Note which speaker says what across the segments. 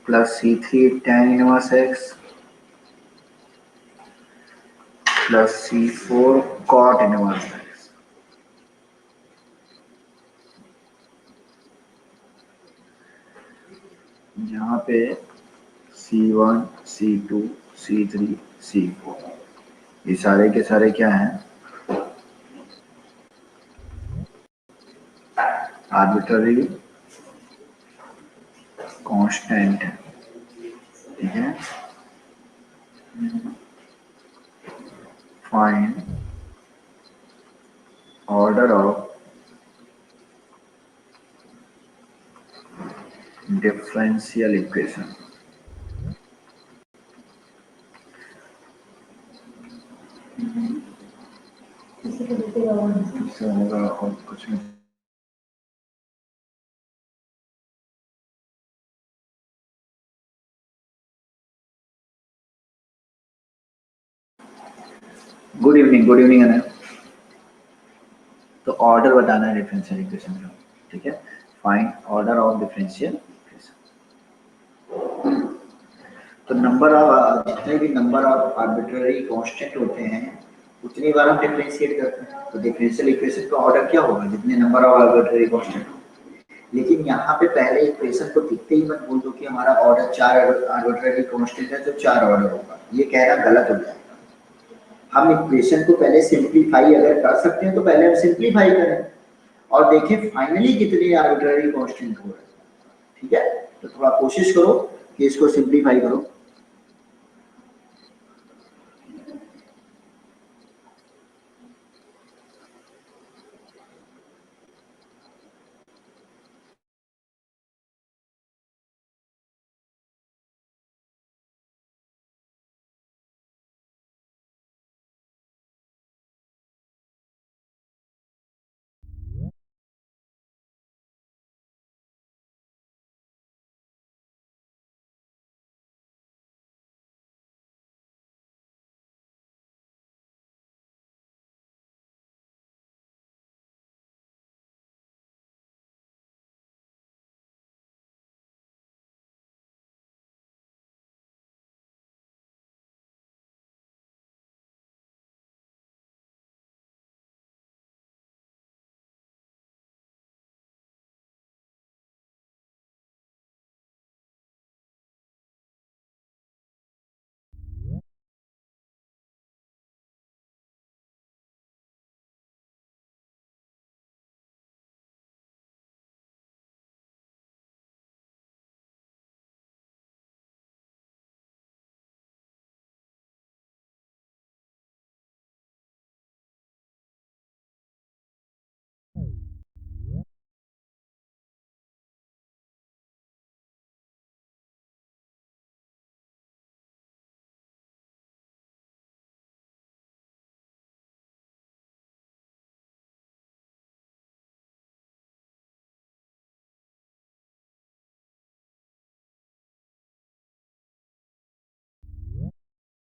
Speaker 1: plus C3 tan inverse x plus C4 cot inverse x. यहाँ पे C1, C2, C3, C4 ये सारे के सारे क्या हैं? आर्बिट्ररी कांस्टेंट है, ठीक है। Find order of differential equation. होगा और कुछ नहीं। गुड इवनिंग अनंत। तो ऑर्डर बताना है डिफरेंशियल इक्वेशन का, ठीक है। Find order of differential equation. तो नंबर ऑफ जितने भी नंबर ऑफ आर्बिट्ररी कांस्टेंट होते हैं उतनी बार हम डिफरेंशिएट करते हैं। तो डिफरेंशियल इक्वेशन का ऑर्डर क्या होगा? जितने नंबर ऑफ आर्बिट्ररी कांस्टेंट हो। लेकिन यहाँ पे पहले इक्वेशन को दिखते ही मत बोल दो कि हमारा ऑर्डर 4 आर्बिट्ररी कांस्टेंट है तो 4 ऑर्डर होगा। ये कहना गलत हो जाएगा। हम इक्वेशन को पहले सिंप्लीफाई अगर कर सकते हैं तो पहले हम सिंप्लीफाई करें और देखें फाइनली कितने आर्बिट्ररी कांस्टेंट हो रहे हैं, ठीक है। तो थोड़ा कोशिश करो कि इसको सिंप्लीफाई करो।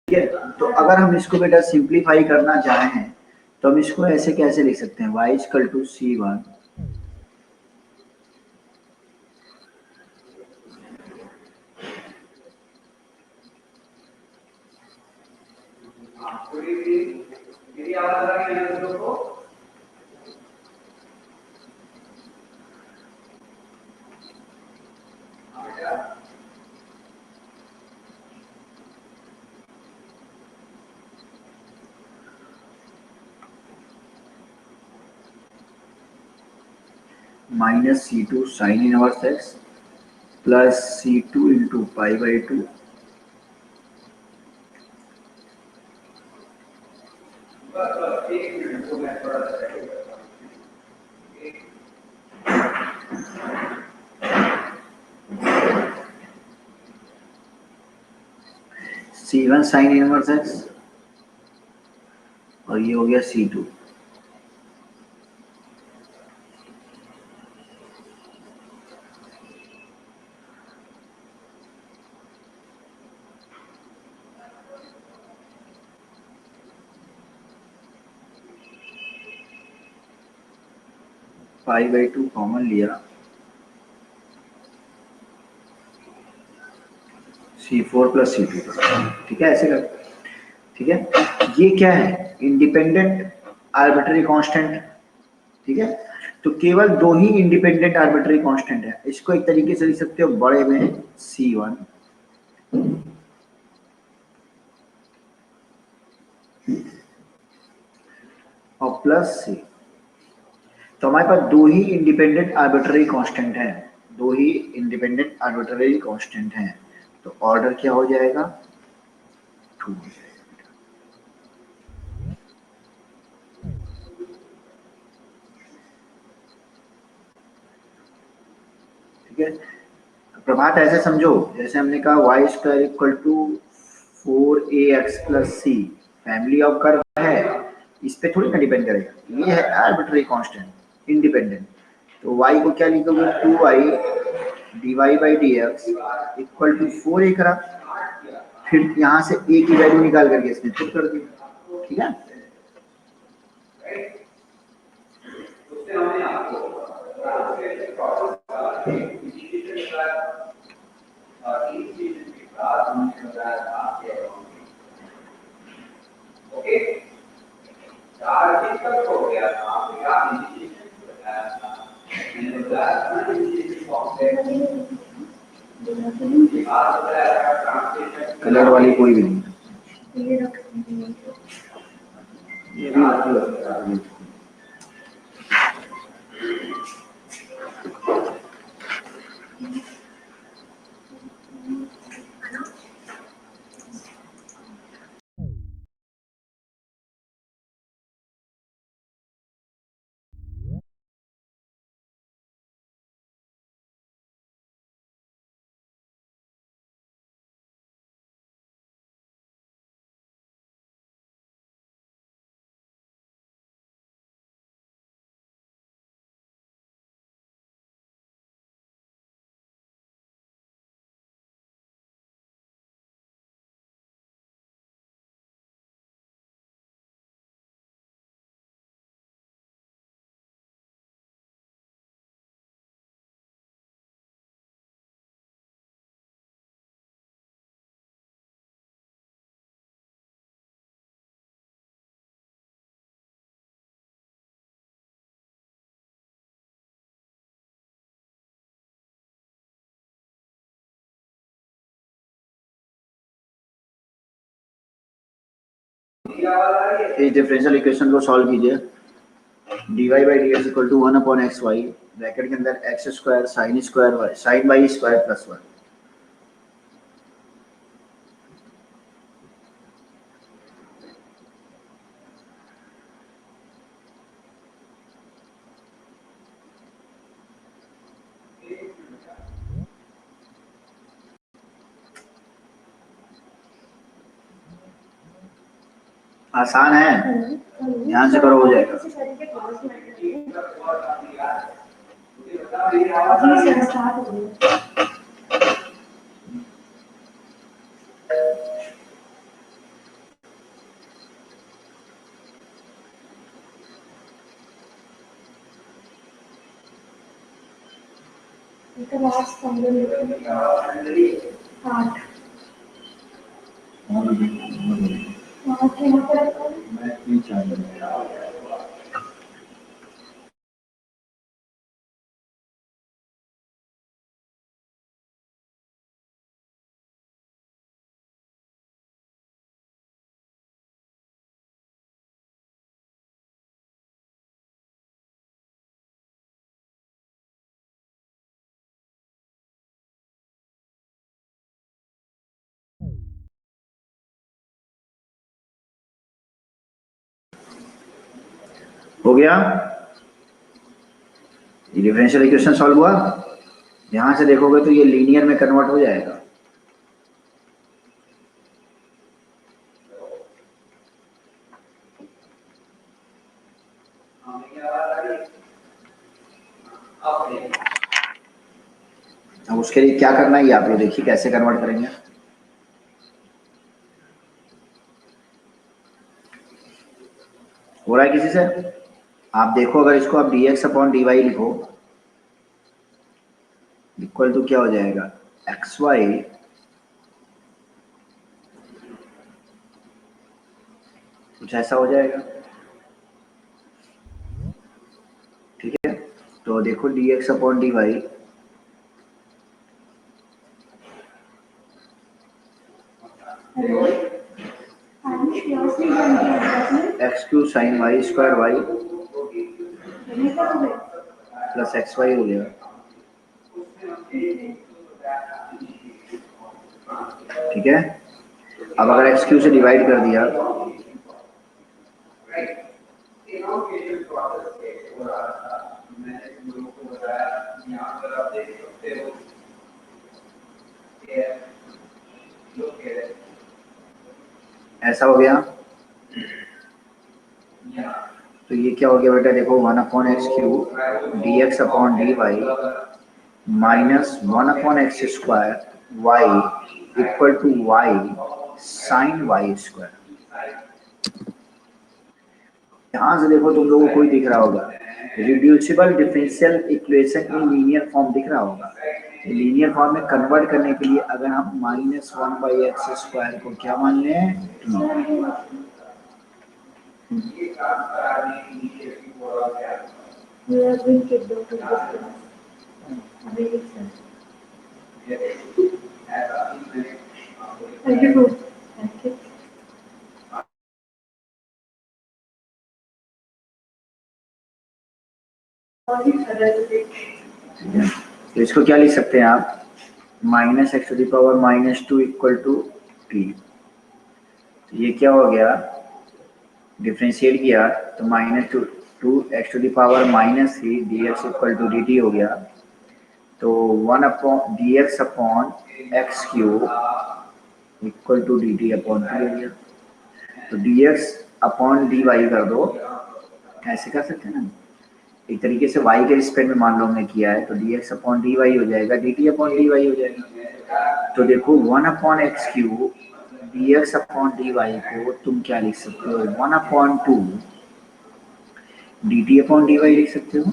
Speaker 1: ठीक है, तो अगर हम इसको बेटा सिंप्लीफाई करना चाहें तो हम इसको ऐसे कैसे लिख सकते हैं? y equal to C1 minus C2 sine inverse x plus C2 into pi by 2 C1 sine inverse x और ये हो गया C2। पाई बाई 2 कॉमन लिया C4 प्लस C2, ठीक है, ऐसे कर, ठीक है। ये क्या है, इंडिपेंडेंट आर्बिट्ररी कांस्टेंट, ठीक है। तो केवल दो ही इंडिपेंडेंट आर्बिट्ररी कांस्टेंट है, इसको एक तरीके से लिख सकते हो बड़े में C1 और प्लस C। तो हमारे पास दो ही इंडिपेंडेंट आर्बिट्ररी कांस्टेंट है, दो ही इंडिपेंडेंट आर्बिट्ररी कांस्टेंट हैं, तो ऑर्डर क्या हो जाएगा, 2 हो जाएगा। ठीक है, प्रभात ऐसे समझो जैसे हमने कहा Y square equal to 4ax plus C family of curve है, इस पे थोड़ी ना डिपेंड करेगा, ये है आर्बिट्ररी कांस्टेंट इंडिपेंडेंट। तो y को क्या लिखोगे, 2y dy by D X equal to 4a करा, फिर यहाँ से a की वैल्यू निकाल करके इसमें पुट कर दिया, ठीक है। कलर वाली कोई भी नहीं, ये भी मतलब इस डिफरेंशियल इक्वेशन को सॉल्व कीजिए, dy by D X equal to 1 upon X Y, bracket के अंदर X square sine square Y sine Y square plus 1। आसान है, ध्यान से करो हो जाएगा। हो गया, ये डिफरेंशियल इक्वेशन सॉल्व हुआ। यहां से देखोगे तो ये लीनियर में कन्वर्ट हो जाएगा। अब उसके लिए क्या करना है ये आप लोग देखिए कैसे कन्वर्ट करेंगे। हो रहा है किसी से? आप देखो, अगर इसको आप dx अपॉन dy लिखो इक्वल टू क्या हो जाएगा, xy कुछ ऐसा हो जाएगा। ठीक है, तो देखो dx upon dy X cube sine Y square Y plus X Y हो गया। ठीक है, अब अगर एक्स क्यू से डिवाइड कर दिया ऐसा हो गया, तो ये क्या हो गया बेटा, देखो 1 upon X cube D X upon D Y minus 1 upon X square Y equal to Y sine Y square. यहाँ से देखो तुम लोगों को कोई दिख रहा होगा reducible differential equation in linear form दिख रहा होगा। लीनियर फॉर्म में कन्वर्ट करने के लिए अगर हम माइनस 1 बाई एक्स स्क्वायर को क्या मान लें,
Speaker 2: We are going to do this class. Very soon. Thank you. Thank you.
Speaker 1: तो इसको क्या लिख सकते हैं आप, minus X to the power minus 2 equal to T. तो ये क्या हो गया, डिफ्रेंशिएट किया तो minus two X to the power minus 3 D X equal to D T हो गया। तो 1 upon D X upon X cube equal to D T upon two हो गया। तो D X upon D Y कर दो, ऐसे कर सकते हैं ना, एक तरीके से y के रिस्पेक्ट में मान लो हमने किया है, तो D X upon D Y हो जाएगा, D T upon D Y हो जाएगा। तो देखो 1 upon X cube D X upon D Y को तुम क्या लिख सकते हो, 1 upon 2 D T upon D Y लिख सकते हो।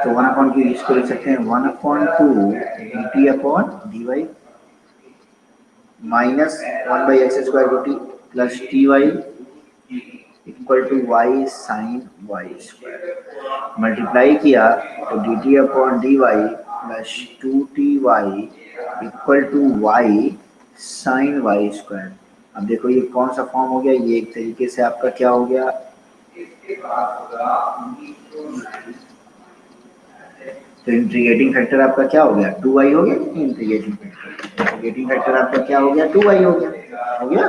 Speaker 1: तो 1 अपॉन क्यू इसको लिख सकते हैं 1 upon 2 D T upon D Y minus 1 by X square D T plus T Y equal to Y sine Y square. Multiply किया तो D T upon D Y plus 2ty equal to Y sine Y square. अब देखो ये कौन सा form हो गया, ये एक तरीके से आपका क्या हो गया, तो इंटीग्रेटिंग फैक्टर आपका क्या हो गया, 2y हो गया। इंटीग्रेटिंग फैक्टर आपका क्या हो गया, 2y हो गया,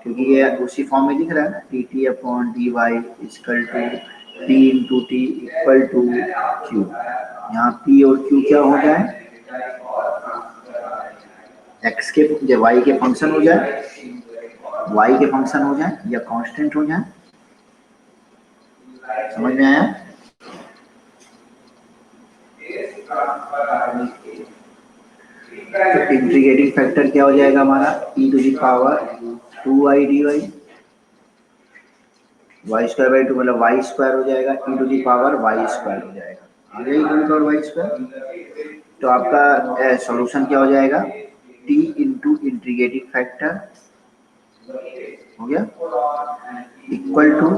Speaker 1: क्योंकि ये उसी फॉर्म में दिख रहा है ना, D T upon D Y equal to P into T equal to Q. यहाँ पी और क्यू क्या हो जाए, एक्स के या वाई के फंक्शन हो जाए, वाई के फंक्शन हो जाए या कांस्टेंट हो जाए। समझ में आया? तो इंटीग्रेटिंग फैक्टर क्या हो जाएगा हमारा, e to the power 2y dy, Y square by 2 मतलब वाई स्क्वायर हो जाएगा, e to the power Y square हो जाएगा, आ गया e to the power Y square. तो आपका सॉल्यूशन क्या हो जाएगा, t इंटू इंटीग्रेटिंग फैक्टर हो गया equal to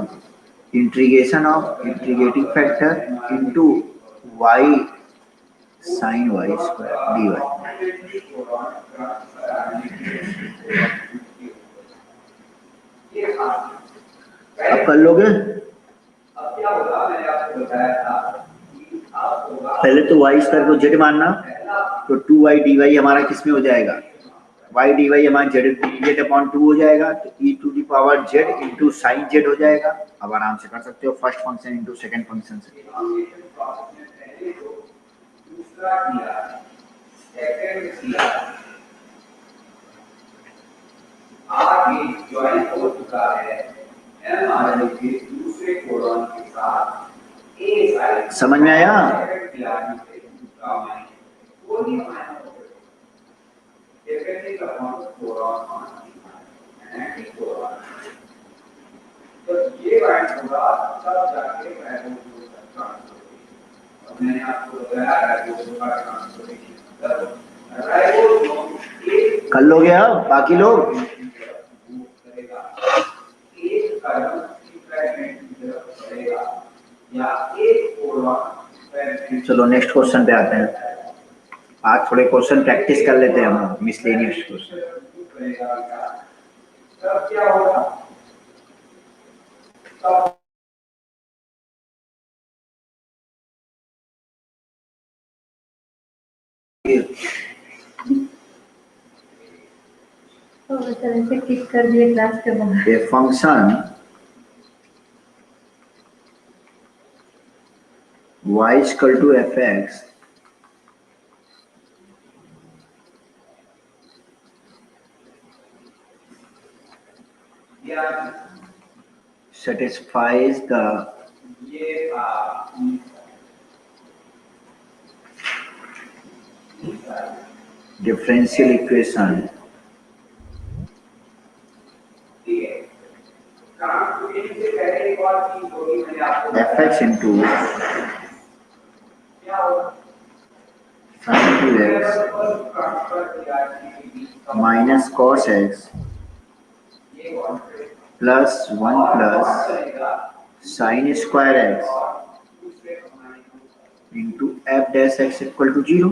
Speaker 1: integration of integrating factor into Y sine Y square D Y. अब कर लोगे, पहले तो वाई स्क्वायर को जेड मानना, तो 2y dy हमारा किस में हो जाएगा, y dy हमारा जेड अपॉन 2 हो जाएगा, तो e to the power Z into sine Z हो जाएगा। अब आराम से कर सकते हो first function into second function से। आगे ज्वाइन हो चुका है mRNA के दूसरे कोडॉन के साथ ए साइड। समझ में आया? तो ये बाइंड होगा तब जाके मैंने आपको बताया कर लोगे आप, बाकी लोग चलो नेक्स्ट क्वेश्चन पे आते हैं। आज थोड़े क्वेश्चन प्रैक्टिस कर लेते हैं हम, मिसलेनियस क्वेश्चन।
Speaker 2: तो इस तरह से किक कर दिए क्लास के बाहर।
Speaker 1: A function y is equal to fx satisfies the differential equation fx into sin 2x minus cos x plus 1 plus sin square x into f dash x equal to 0।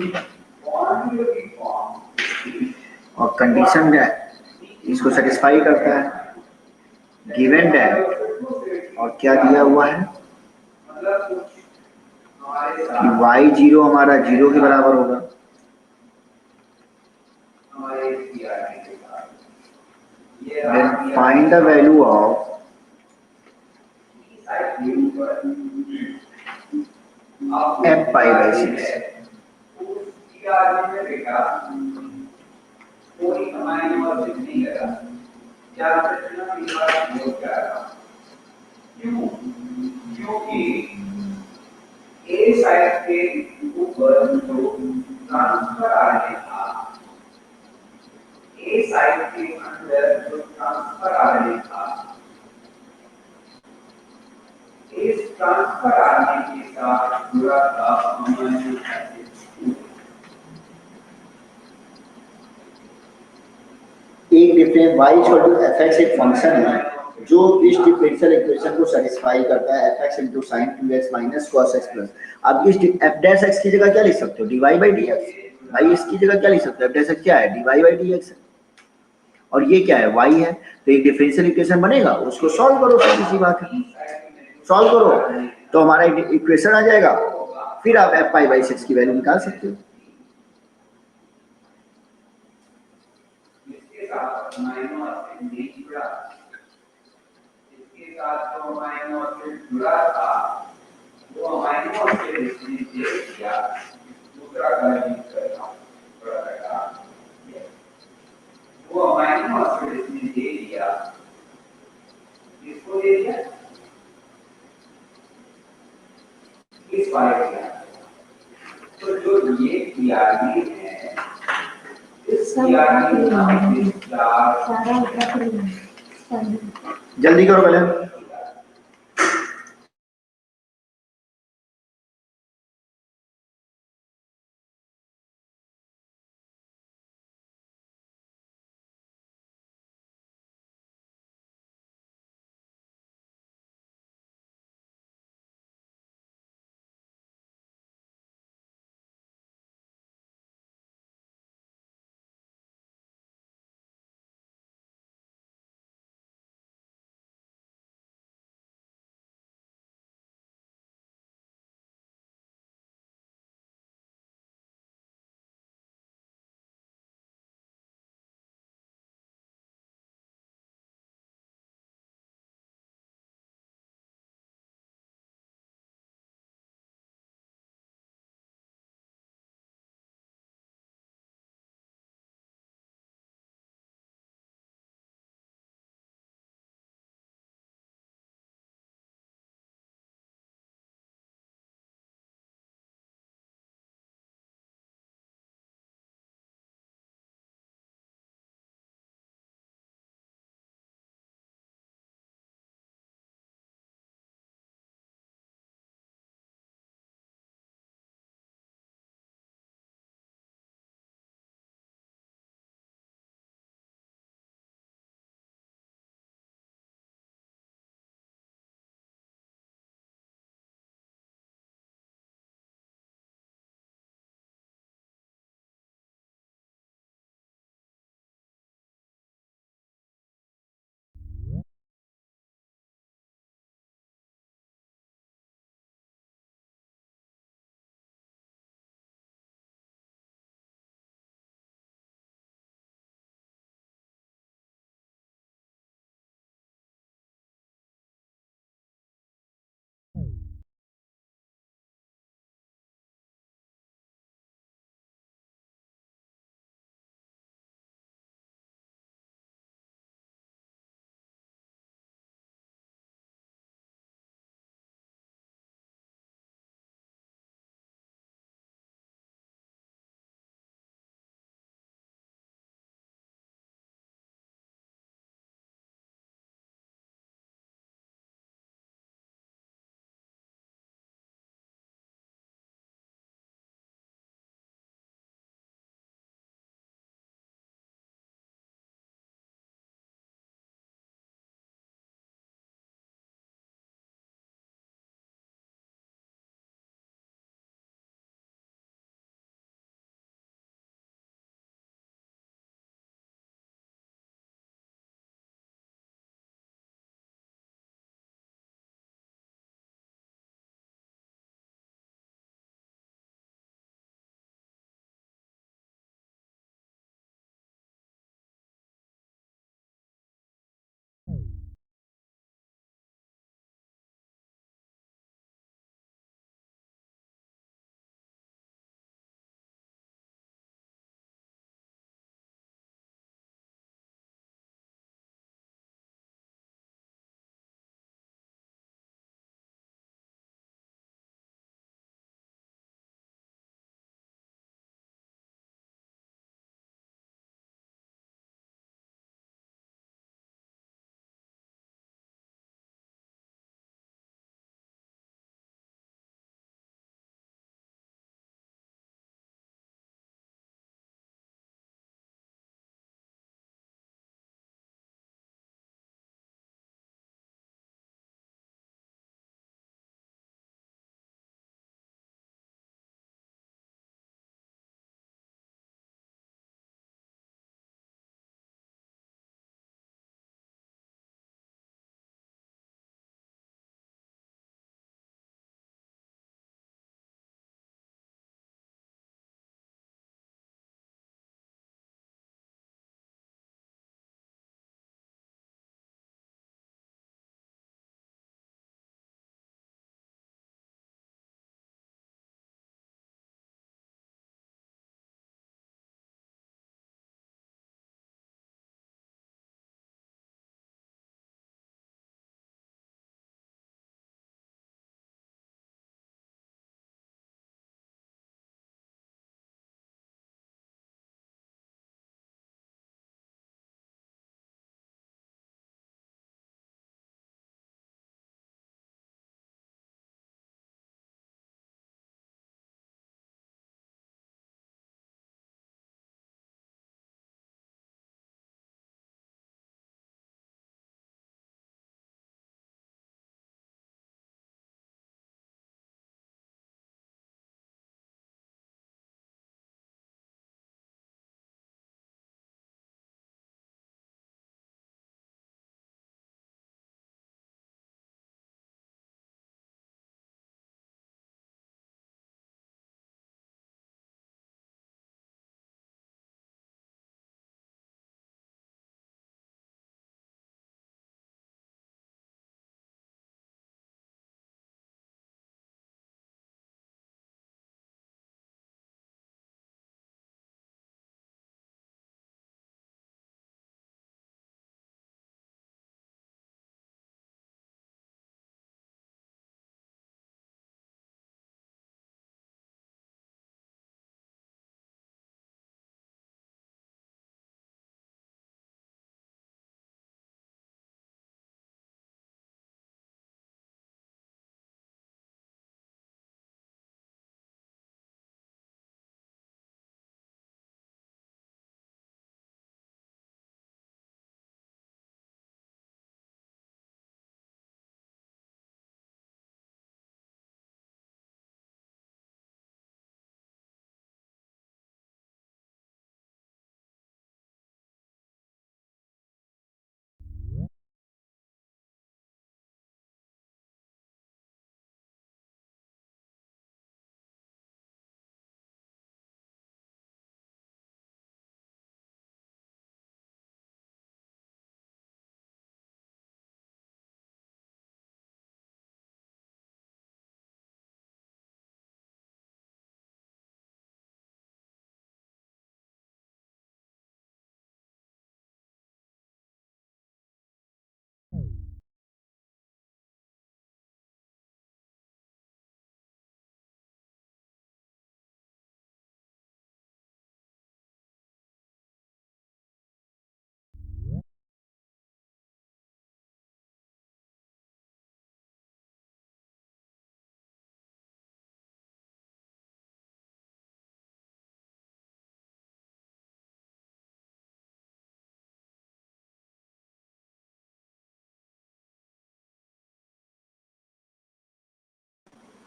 Speaker 1: और condition क्या है, इसको satisfy करता है given date, और क्या दिया हुआ है कि y0 हमारा 0 के बराबर होगा। Then find the value of f pi by 6। क्योंकि ए साइड के ऊपर जो ट्रांसफर आ रहे था, ए साइड के अंदर जो ट्रांसफर आ रहे था, इस ट्रांसफर आने के साथ जुड़ा था एक different y equal to fx एक फंक्शन है जो इस डिफरेंशियल इक्वेशन को सेटिस्फाई करता है fx into sin 2x minus cos x plus. अब इस f dash x की जगह क्या लिख सकते हो, dy by dx। भाई इसकी जगह क्या लिख सकते हो, f dash x क्या है, dy by dx है, और ये क्या है, y है। तो एक डिफरेंशियल इक्वेशन बनेगा, उसको सॉल्व करो, सीधी सी बात है, सॉल्व करो तो हमारा इक्वेशन आ जाएगा, फिर आप f pi by 6 की वैल्यू निकाल सकते हो। इसके साथ जो अमाइनो एसिड जुड़ा था वो अमाइनो एसिड इसने दे दिया, दूसरा कलर यूज कर रहा हूं थोड़ा बेटा, वो अमाइनो एसिड इसने दे दिया, इसको दे दिया इस वाले को। तो जो ये पीआरबी है, इस पीआरबी का जल्दी करो पहले।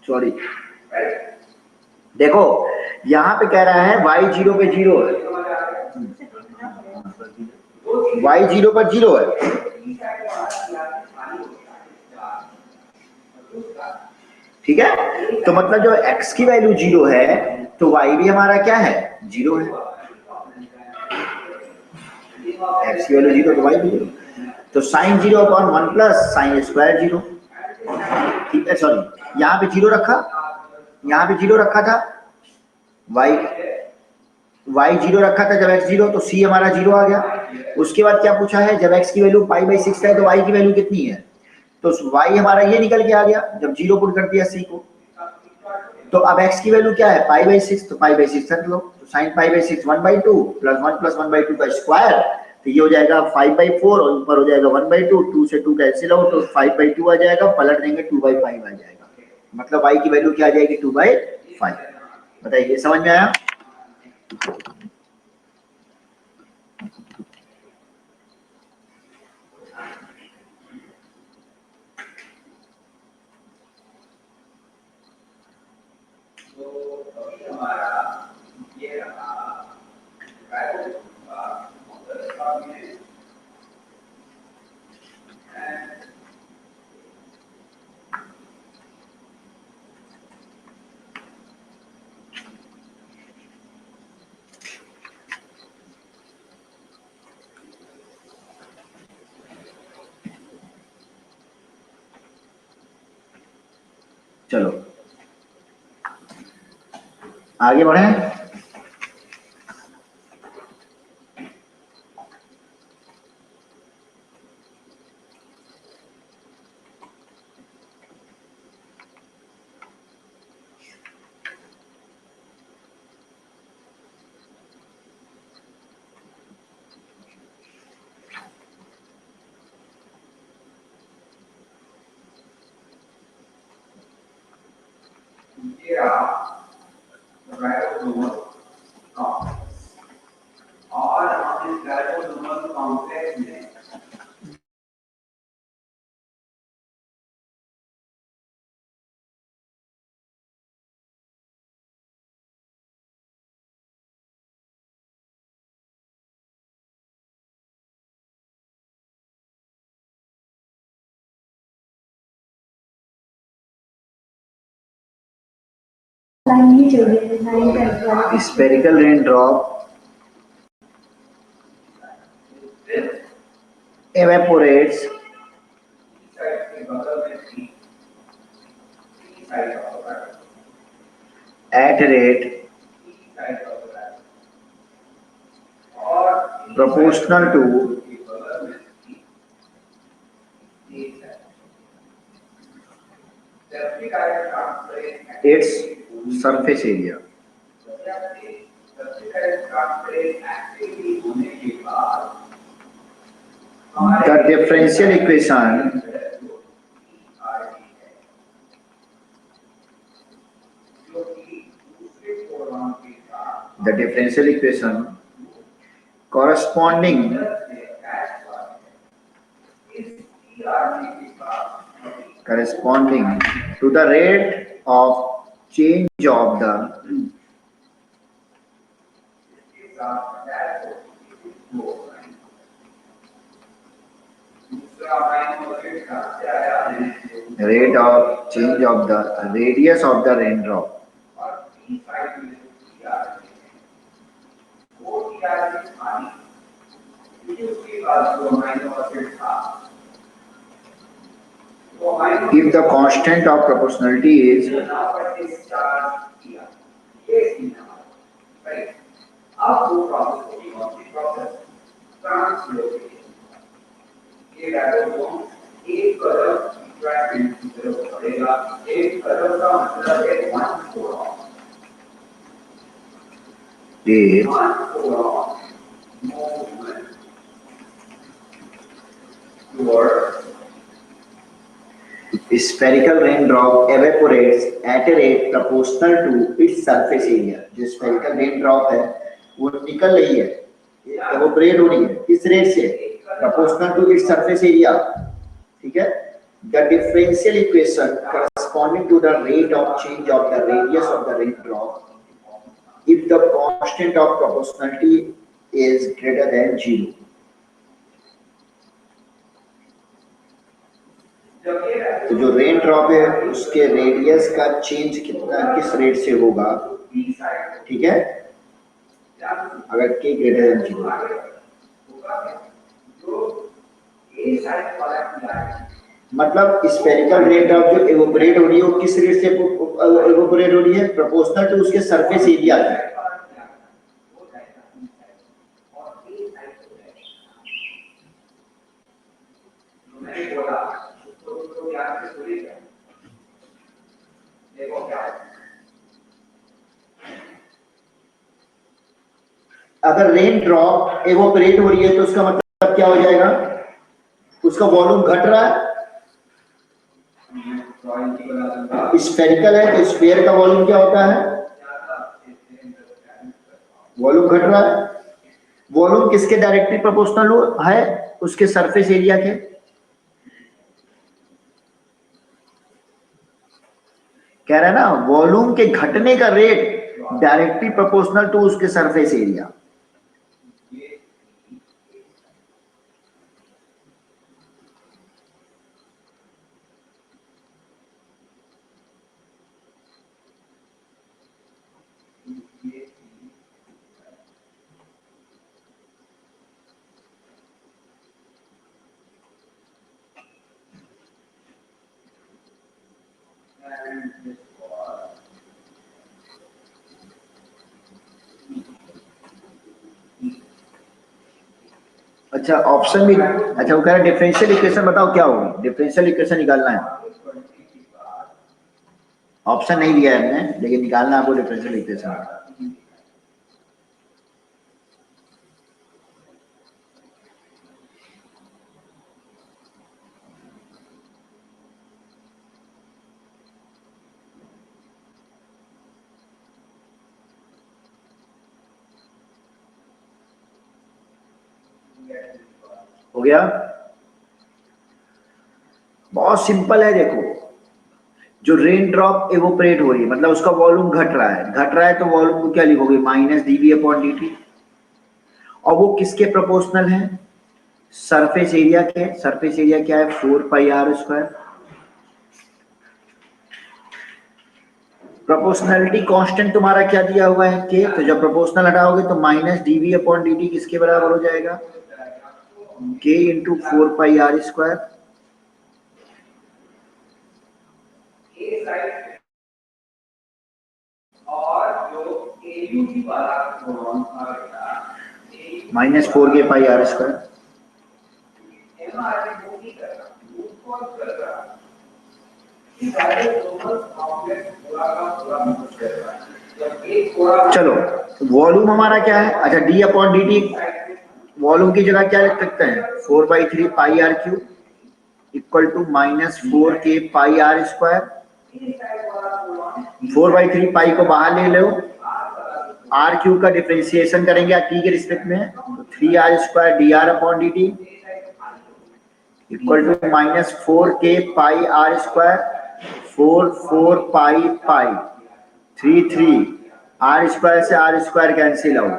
Speaker 1: सॉरी, देखो यहाँ पे कह रहा है y 0 पे 0 है, y 0 पर 0 है, ठीक है। तो मतलब जो x की वैल्यू 0 है तो y भी हमारा क्या है, 0 है। x की वैल्यू 0 तो y भी 0, तो sine 0 upon 1 plus sine square 0, ठीक है। सॉरी यहाँ पे 0 रखा, यहाँ पे 0 रखा था, y 0 रखा था जब x 0, तो c हमारा 0 आ गया। उसके बाद क्या पूछा है, जब x की वैल्यू π/6 है तो y की वैल्यू कितनी है, तो y हमारा ये निकल के आ गया जब 0 पुट कर दिया c को। तो अब x की वैल्यू क्या है, π/6, तो π/6 रख लो, तो sin π/6 1/2 प्लस 1 प्लस 1/2 का स्क्वायर, तो ये हो जाएगा 5/4 और ऊपर हो जाएगा 1/2, 2 से 2 कैंसिल आउट तो 5/2 आ जाएगा, पलट देंगे 2/5 आ जाएगा, मतलब y की वैल्यू क्या आ जाएगी, 2/5। बताइए समझ में आया। चलो आगे बढ़े। और हम इस डायगोनल कॉम्प्लेक्स में
Speaker 2: लाइन ही चाहिए, लाइन का
Speaker 1: spherical rain drop evaporates at a rate proportional to its surface area. The differential equation corresponding to the rate of change of the radius of the raindrop. If the constant of proportionality is spherical raindrop evaporates at a rate proportional to its surface area. जो spherical raindrop है वो निकल रही है, evaporate हो रही है, किस रेट से, proportional to its surface area, ठीक है। the differential equation corresponding to the rate of change of the radius of the raindrop if the constant of proportionality is greater than 0. तो जो रेन ड्रॉप है उसके radius का change कितना किस rate से होगा, ठीक है, अगर के ग्रेटर देन 0। मतलब स्फेरिकल रेन ड्रॉप जो इवेपोरेट हो रही है वो किस रेट से इवेपोरेट हो रही है, प्रोपोर्शनल टू उसके सरफेस एरिया की। अगर रेन ड्रॉप इवेपोरेट हो रही है तो उसका मतलब क्या हो जाएगा, उसका वॉल्यूम घट रहा है। स्फेरिकल है तो स्फीयर का वॉल्यूम क्या होता है, वॉल्यूम घट रहा है। वॉल्यूम किसके डायरेक्टली प्रोपोर्शनल है, उसके सरफेस एरिया के। कह रहा है ना वॉल्यूम के घटने का रेट डायरेक्टली प्रोपोर्शनल टू उसके सरफेस एरिया। अच्छा ऑप्शन भी, अच्छा वो कह रहा है डिफरेंशियल इक्वेशन बताओ क्या होगी, डिफरेंशियल इक्वेशन निकालना है। ऑप्शन नहीं दिया है हमने, लेकिन निकालना आपको डिफरेंशियल इक्वेशन। हो गया, बहुत सिंपल है। देखो जो रेन ड्रॉप इवेपोरेट हो रही है मतलब उसका वॉल्यूम घट रहा है तो वॉल्यूम को क्या लिखोगे, माइनस dV/dt। और वो किसके प्रोपोर्शनल है, सरफेस एरिया के। सरफेस एरिया क्या है, 4πr²। प्रोपोर्शनलिटी कांस्टेंट तुम्हारा क्या दिया हुआ है, के। तो जब प्रोपोर्शनल हटाओगे तो माइनस dV/dt किसके बराबर हो जाएगा, k × 4πr²। Minus 4k/r²। चलो वॉल्यूम हमारा क्या है, अच्छा d/dt वॉल्यूम की जगह क्या लिख सकते हैं, 4/3πr³ equal to minus 4k/r²। 4/3π को बाहर ले लो, r³ का डिफरेंशिएशन करेंगे t के रिस्पेक्ट में, तो 3r² dr/dt equal to minus 4k/r²। 4 3 r² से r² कैंसिल आउट।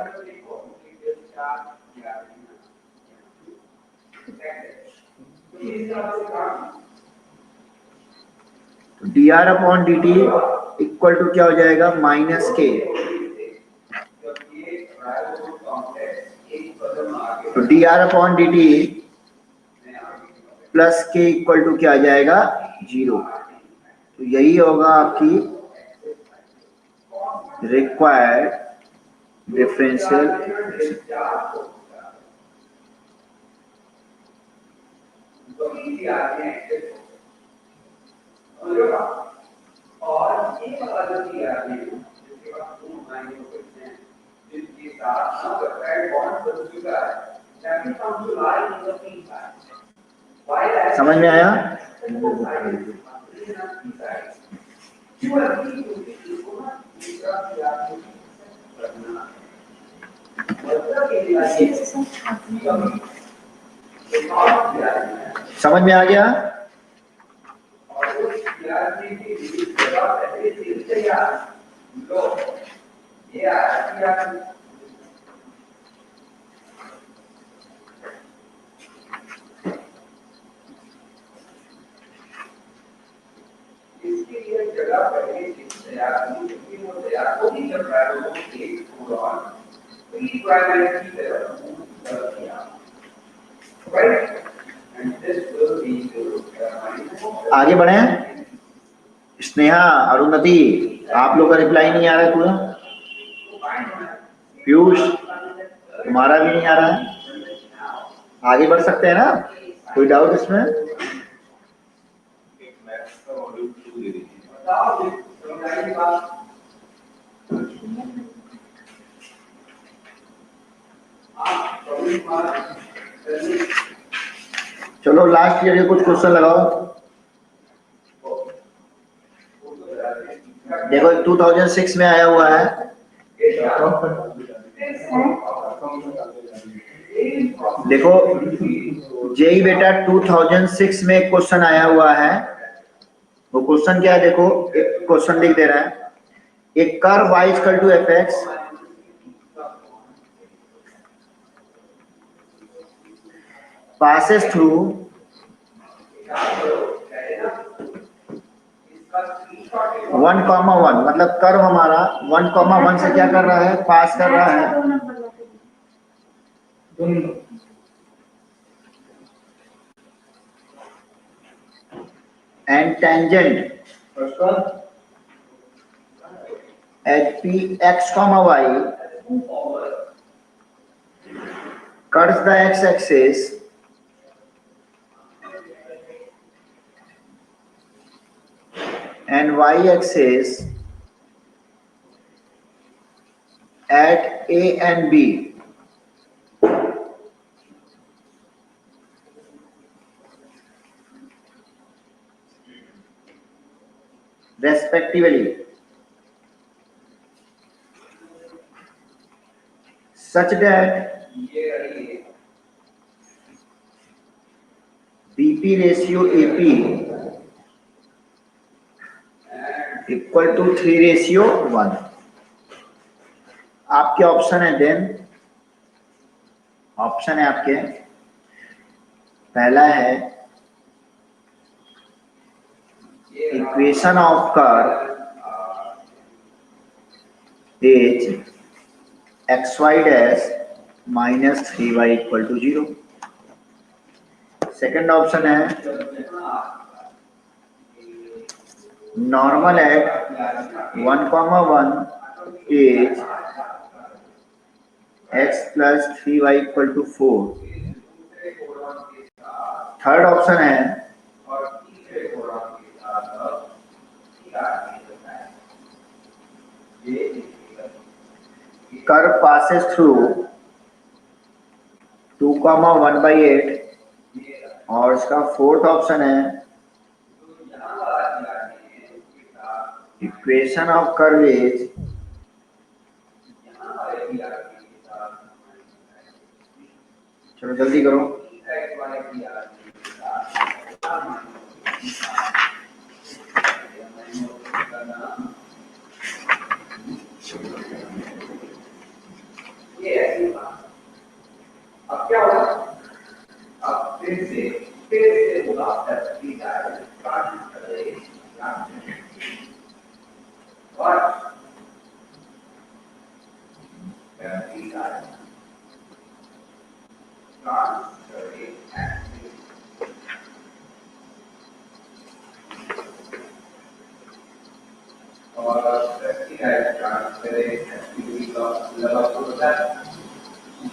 Speaker 1: तो dr/dt इक्वल टू क्या हो जाएगा, माइनस के। तो dr/dt प्लस के इक्वल टू क्या आ जाएगा, 0। तो यही होगा आपकी रिक्वायर्ड डिफरेंशियल समझ में आया। समझ में आ गया। आगे बढ़े। स्नेहा, अरुणधति, आप लोग का रिप्लाई नहीं आ रहा है पूरा। पीयूष, तुम्हारा भी नहीं आ रहा है। आगे बढ़ सकते हैं ना, कोई डाउट इसमें? चलो लास्ट ईयर के कुछ क्वेश्चन लगाओ। देखो 2006 में आया हुआ है। देखो जेई बेटा 2006 में एक क्वेश्चन आया हुआ है। वो क्वेश्चन क्या है देखो, एक क्वेश्चन लिख दे रहा है। एक curve y equal to F X passes through 1,1, मतलब कर्व हमारा 1,1 से क्या कर रहा है, पास कर रहा है। And tangent at px, y cuts the x-axis and y-axis at A and B. Respectively, such that BP ratio AP equal to 3:1। आपके ऑप्शन है देन, ऑप्शन है आपके, पहला है equation of curve is xy dash minus 3y equal to 0। Second option है normal at 1,1 is x plus 3y equal to 4। Third option है curve passes through 2,1/8। और इसका फोर्थ ऑप्शन है इक्वेशन ऑफ कर्व इज चलो जल्दी करो। अब क्या होगा, अब फिर से होगा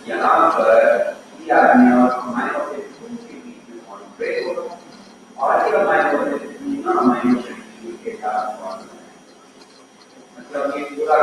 Speaker 1: यहाँ पर आदमी और हमारे और हमारे के साथ मतलब ये पूरा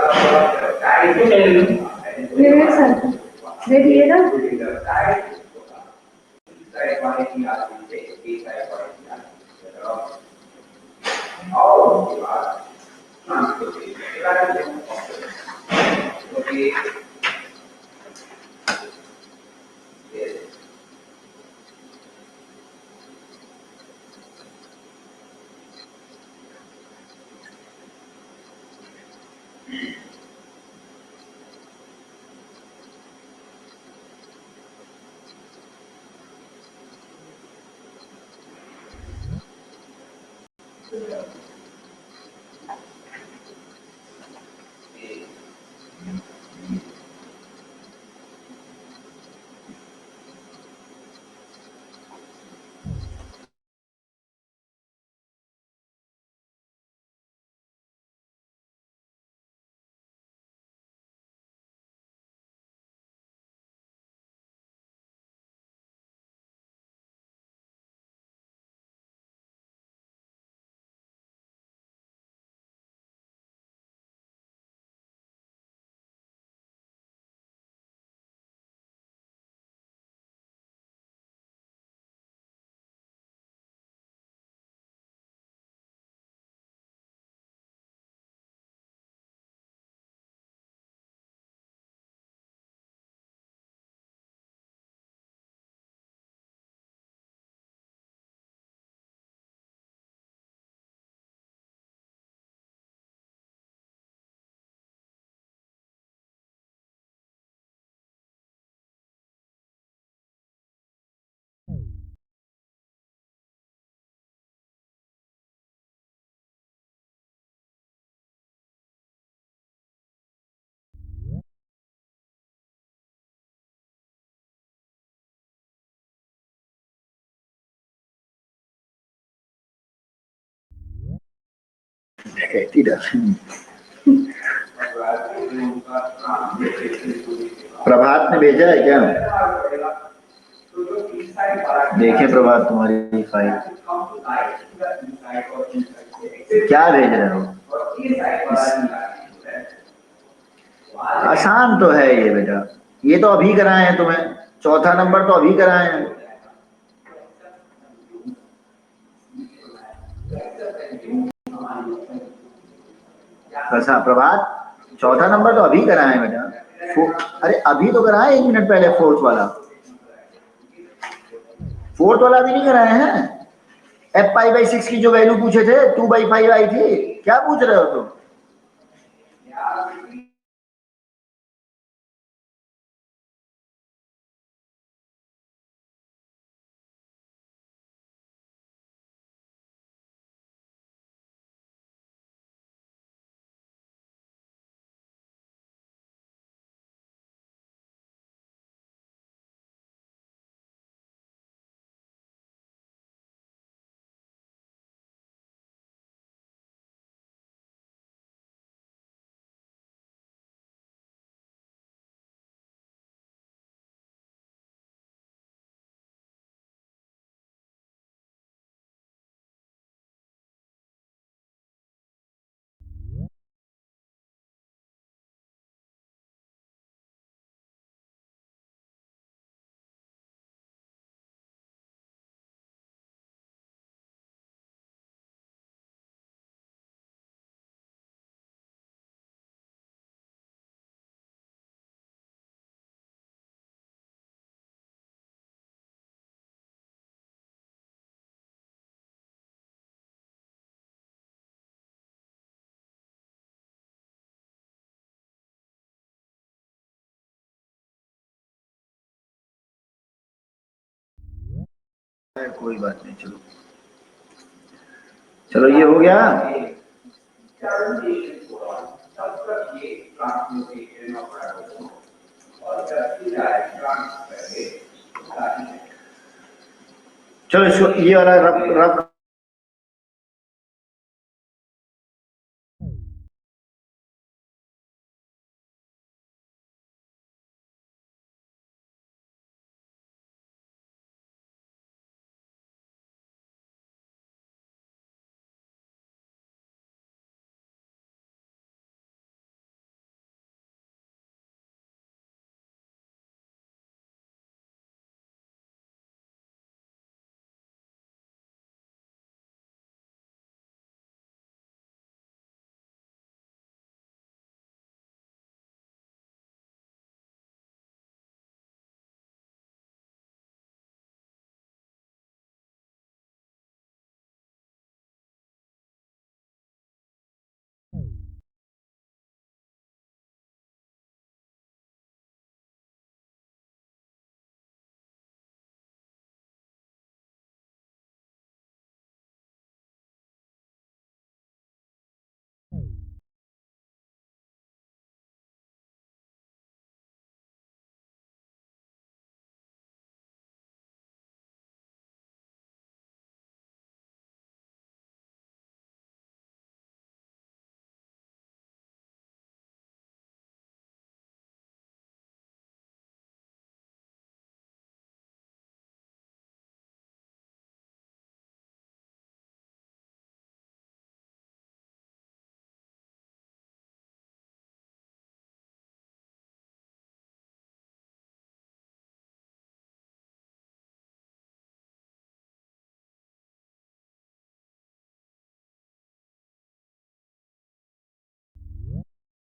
Speaker 1: कहती प्रभात ने भेजा है क्या? देखें प्रभात तुम्हारी फाइल क्या भेज रहे हो? आसान तो है ये बेटा, ये तो अभी कराए हैं तुम्हें, चौथा नंबर तो अभी कराए हैं। अच्छा प्रभात, चौथा नंबर तो अभी कराए हैं बेटा। अरे अभी तो कराए 1 मिनट पहले, फोर्थ वाला अभी नहीं कराए हैं। एफ पाई बाई 6 की जो वैल्यू पूछे थे 2/5 आई थी, क्या पूछ रहे हो तुम? कोई बात नहीं, चलो चलो ये हो गया। चलो इसको ये वाला रफ रफ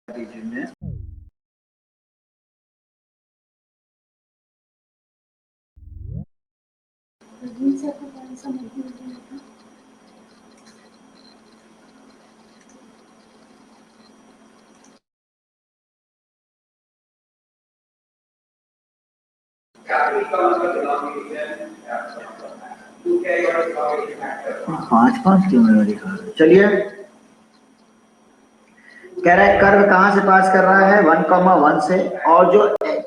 Speaker 1: दीजिए।
Speaker 2: सर को कौन सा मूवी था?
Speaker 1: पांच क्यों मेरा दिखा रहा है? चलिए, कह रहा है कर्व कहां से पास कर रहा है 1,1 से, और जो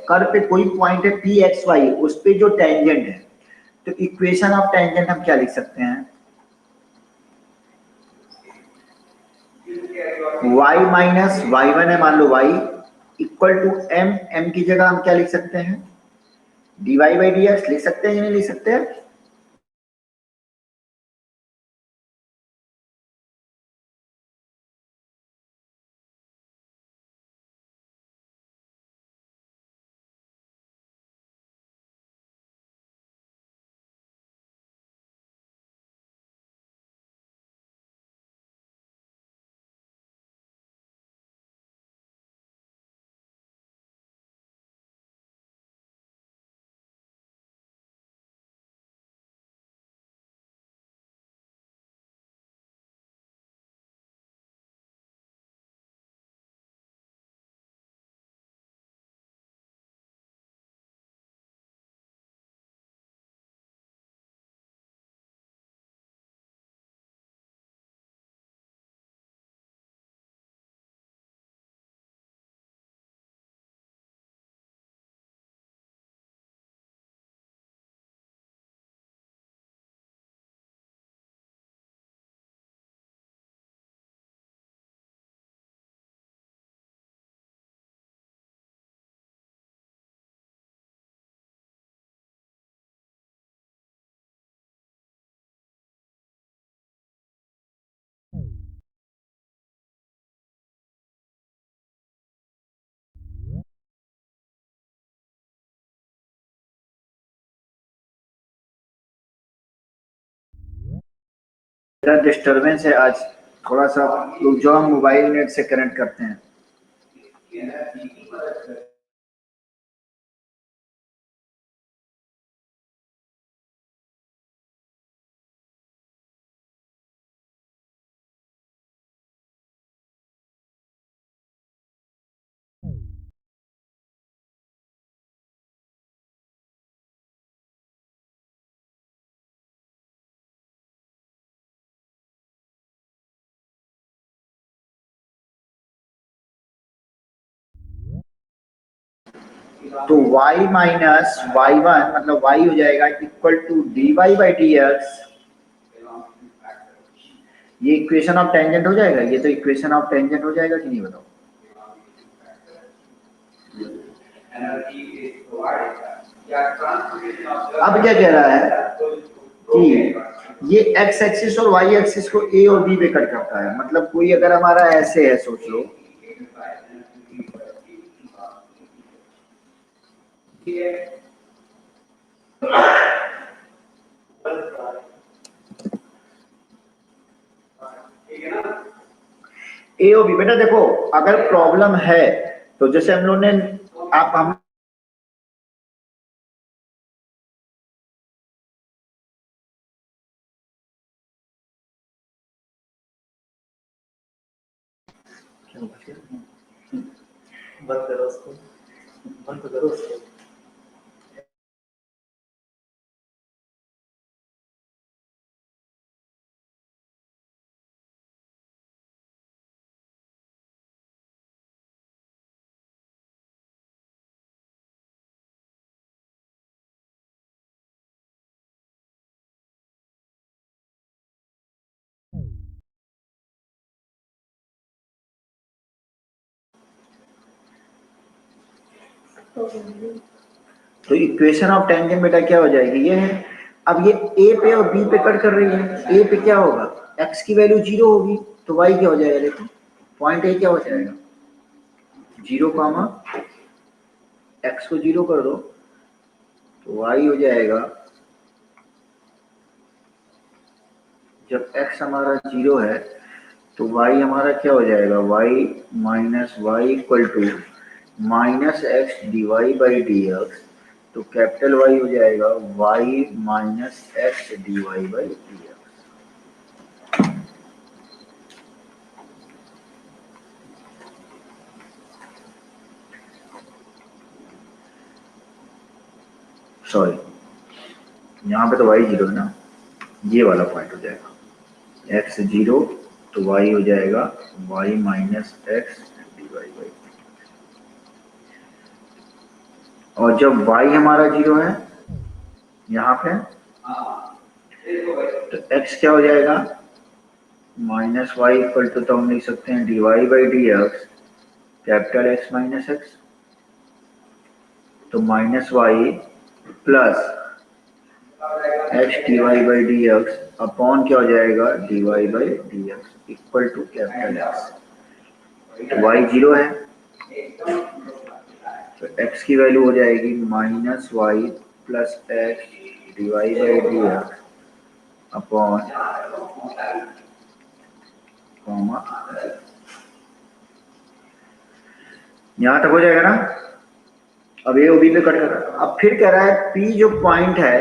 Speaker 1: कर्व पे कोई पॉइंट है पी एक्स वाई, उस पे जो टेंजेंट है, तो इक्वेशन ऑफ टेंजेंट हम क्या लिख सकते हैं? y माइनस y1 है, मान लो y इक्वल टू m की जगह हम क्या लिख सकते हैं, dy बाई dx लिख सकते हैं या नहीं लिख सकते हैं? डिस्टरबेंस है आज थोड़ा सा, लोग जो हम मोबाइल नेट से कनेक्ट करते हैं। तो y माइनस y1 मतलब y हो जाएगा equal to dy by dx। ये इक्वेशन ऑफ टेंजेंट हो जाएगा, ये तो इक्वेशन ऑफ टेंजेंट हो जाएगा कि नहीं बताओ? अब क्या कह रहा है कि ये x एक्सिस और y एक्सिस को a और b पे कट करता है, मतलब कोई अगर हमारा ऐसे है, सोच लो ए और बी। बेटा देखो, अगर प्रॉब्लम है तो जैसे हम लोग ने आप हम बंद करो उसको, बंद करो उसको। तो इक्वेशन ऑफ टेंजेंट बेटा क्या हो जाएगी, ये है। अब ये ए पे और बी पे कट कर रही है, ए पे क्या होगा, एक्स की वैल्यू 0 होगी, तो वाई क्या हो जाएगा, देखो पॉइंट ए क्या हो जाएगा 0 कामा एक्स को 0 कर दो तो वाई हो जाएगा, जब एक्स हमारा 0 है तो वाई हमारा क्या हो जाएगा, Y minus Y equal to minus X D Y by D X. तो कैपिटल वाई हो जाएगा Y minus X D Y by D X. Sorry, यहाँ पे तो वाई 0 है ना, ये वाला पॉइंट हो जाएगा एक्स 0 तो वाई हो जाएगा Y minus X D Y by. और जब y हमारा 0 है यहाँ पे तो x क्या हो जाएगा माइनस वाई इक्वल टू तो हम लिख सकते हैं D Y by D X capital X minus X, तो minus Y plus X D Y by D X upon क्या हो जाएगा D Y by D X equal to capital X. तो वाई जीरो है तो x की value हो जाएगी minus Y plus X D Y by D X upon comma, यहाँ तक हो जाएगा ना। अब ये ओबी पे कट कर, अब फिर कह रहा है P जो पॉइंट है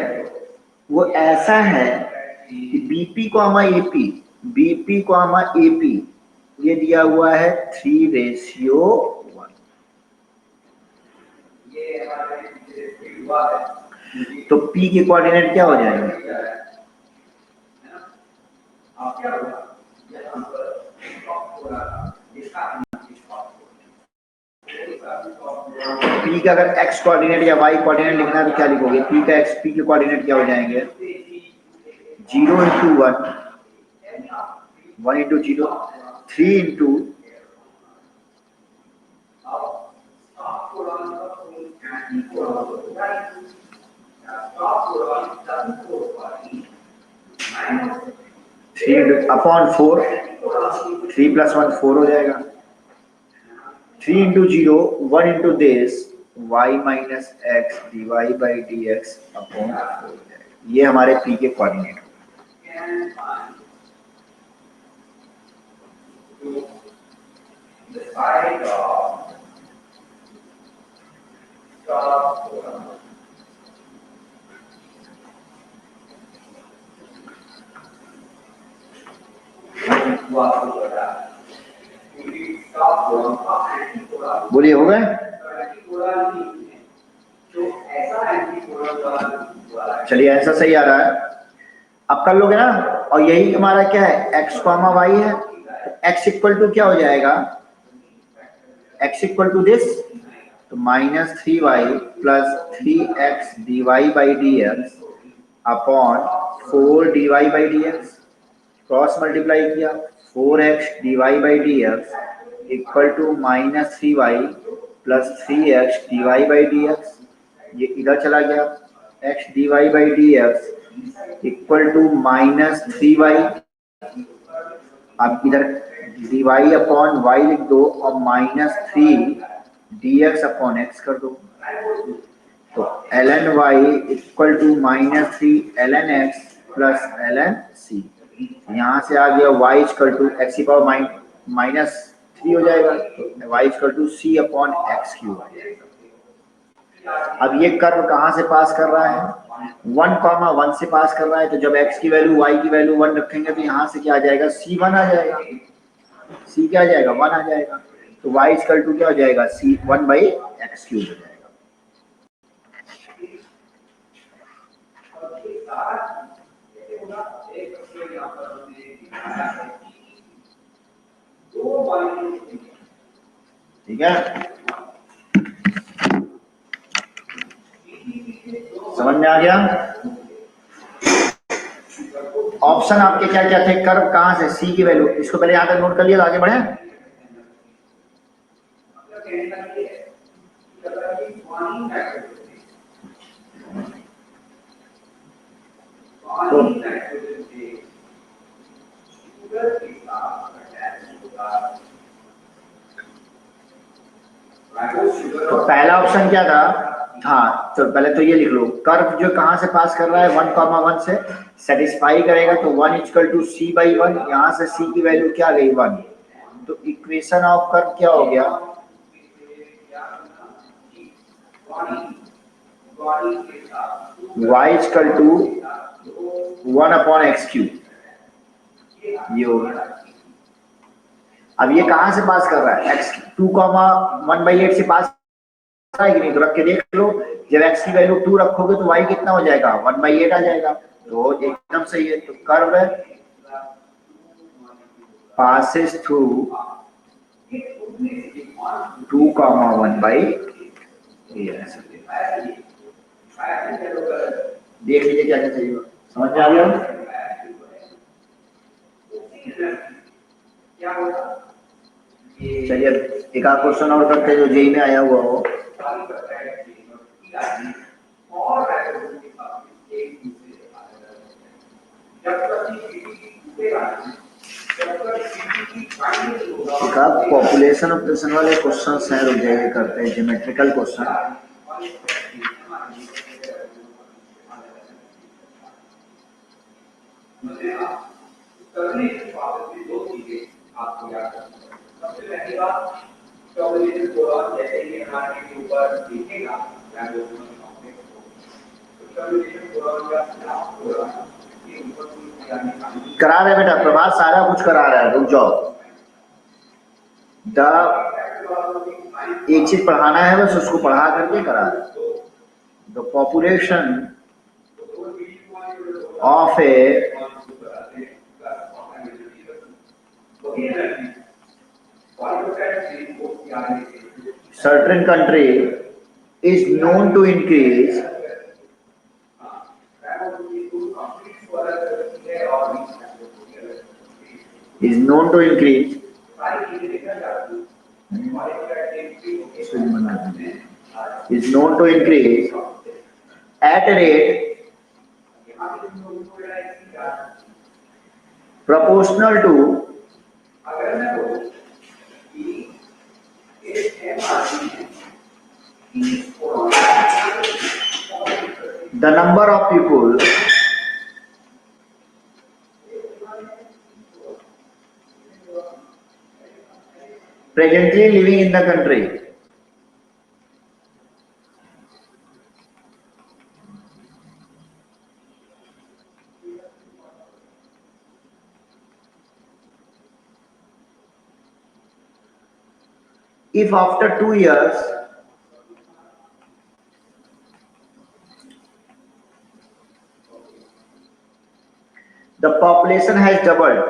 Speaker 1: वो ऐसा है कि BP comma AP, BP comma AP ये दिया हुआ है 3:1। तो P के कोऑर्डिनेट क्या हो जाएंगे? P का अगर x कोऑर्डिनेट या y कोऑर्डिनेट लिखना है तो क्या लिखोगे? P का x, P के कोऑर्डिनेट क्या हो जाएंगे? 0 into 1, 1 into 0, 3 into 3 upon 4, 3 plus 1 4 हो जाएगा। 3 into 0, 1 into this y minus x dy by dx upon 4 हो जाएगा। ये हमारे P के कोऑर्डिनेट। बोलिए हो गए? चलिए ऐसा सही आ रहा है, अब कर लोगे ना। और यही हमारा क्या है x कॉमा वाई है, x इक्वल टू क्या हो जाएगा? x इक्वल टू दिस, तो -3y plus 3x dy by dx upon 4 dy by dx, cross multiply किया 4x dy by dx equal to -3y plus 3x dy by dx, ये इधर चला गया x dy by dx equal to -3y, आप इधर dy upon y लिख दो और -3 dx अपॉन x कर दो, तो ln y equal to -3 ln x plus ln c। यहाँ से आ गया y इक्वल टू x की पावर -3 हो जाएगा, तो y equal to c upon X cube आ जाएगा। अब ये कर्व कहाँ से पास कर रहा है? 1,1 से पास कर रहा है, तो जब x की वैल्यू y की वैल्यू 1 रखेंगे तो यहाँ से क्या आ जाएगा? c1 आ जाएगा, c क्या आ जाएगा? 1 आ जाएगा, तो y इक्वल टू क्या हो जाएगा? c1 बाई एक्स क्यूब हो जाएगा। ठीक है, समझ में आ गया? ऑप्शन आपके क्या क्या थे? कर्व कहां से? सी की वैल्यू, इसको पहले यहां तक नोट कर लिया, आगे बढ़े। तो पहला ऑप्शन क्या था? हाँ, तो पहले तो ये लिख लो, कर्व जो कहां से पास कर रहा है? 1,1 से सेटिस्फाई करेगा, तो 1 इक्वल टू c बाई 1, यहाँ से c की वैल्यू क्या गई? 1, तो इक्वेशन ऑफ कर्व क्या हो गया? y equal to 1 upon X cube, ये हो गया। अब ये कहां से पास कर रहा है? x 2,1/8 से पास कर रहा है कि नहीं? तो रख के देख लो, जब x की वैल्यू 2 रखोगे तो y कितना हो जाएगा? 1/8 आ जाएगा, तो एकदम सही है। तो कर्व पासेस थ्रू 2,1/8। देख लीजिए क्या क्या चाहिए, समझ में आ गया? चलिए एक आध क्वेश्चन और करते हैं जो जेई में आया हुआ हो। एक आध पॉपुलेशन ऑपरेशन वाले क्वेश्चन हैं, रुक जाइए करते हैं ज्योमेट्रिकल क्वेश्चन। करा रहे बेटा, प्रभात सारा कुछ करा रहा है, रुक जाओ। एक चीज पढ़ाना है बस, उसको पढ़ा करके करा रहे। The population of A certain country is known to increase at a rate proportional to the number of people presently living in the country. If after 2 years the population has doubled,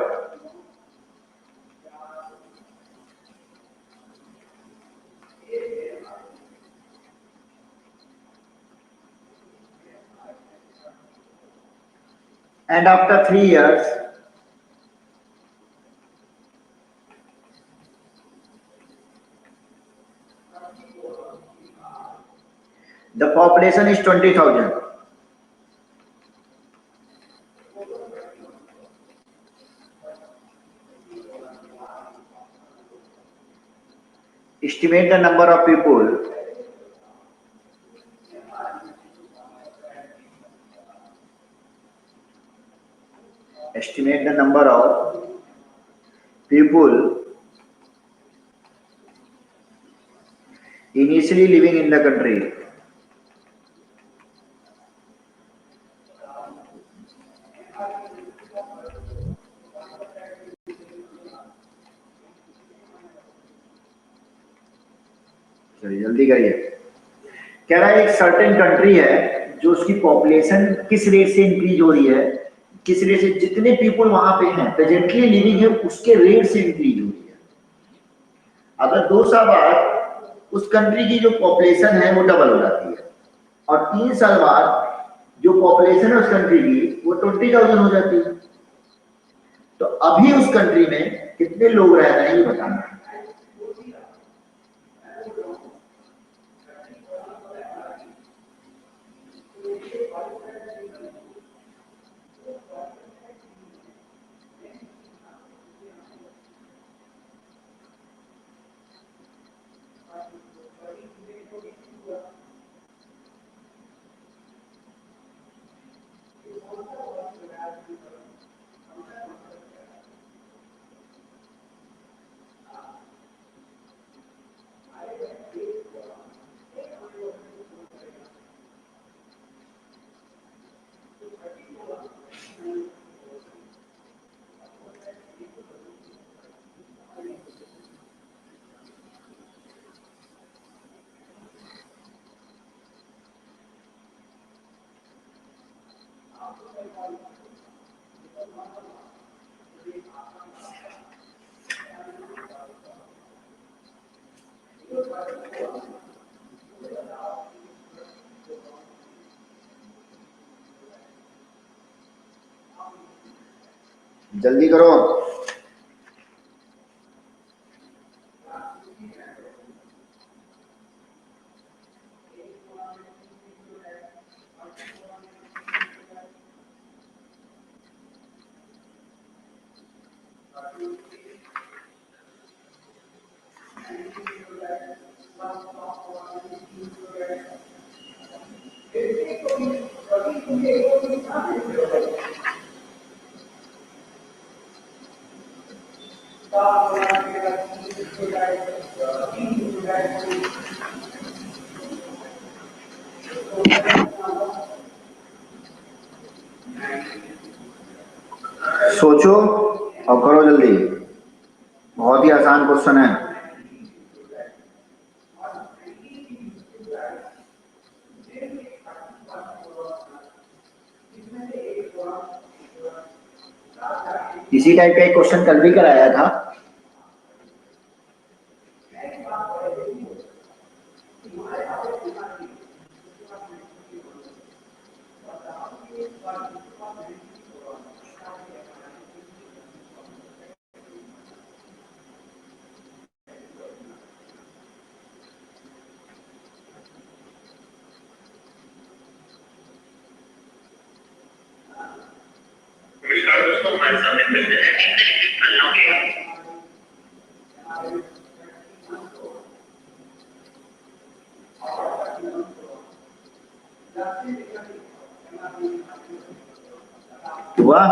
Speaker 1: and after 3 years the population is 20,000. Estimate the number of people initially living in the country. चलिए जल्दी करिए। कह रहा है एक certain country है जो उसकी पॉपुलेशन किस रेट से इंक्रीज हो रही है, किस रेट से, जितने पीपल वहां पे हैं प्रेजेंटली लिविंग है उसके रेट से इंक्रीज हो रही है। अगर 2 साल बाद उस कंट्री की जो पॉपुलेशन है वो डबल हो जाती है और 3 साल बाद जो पॉपुलेशन है उस कंट्री की वो 20,000 हो जाती है। तो अभी उस कंट्री में कितने लोग रह रहे हैं ये बताना है। जल्दी करो। सोचो और करो जल्दी, बहुत ही आसान क्वेश्चन है। इसी टाइप का एक क्वेश्चन कल भी कराया था। हुआ?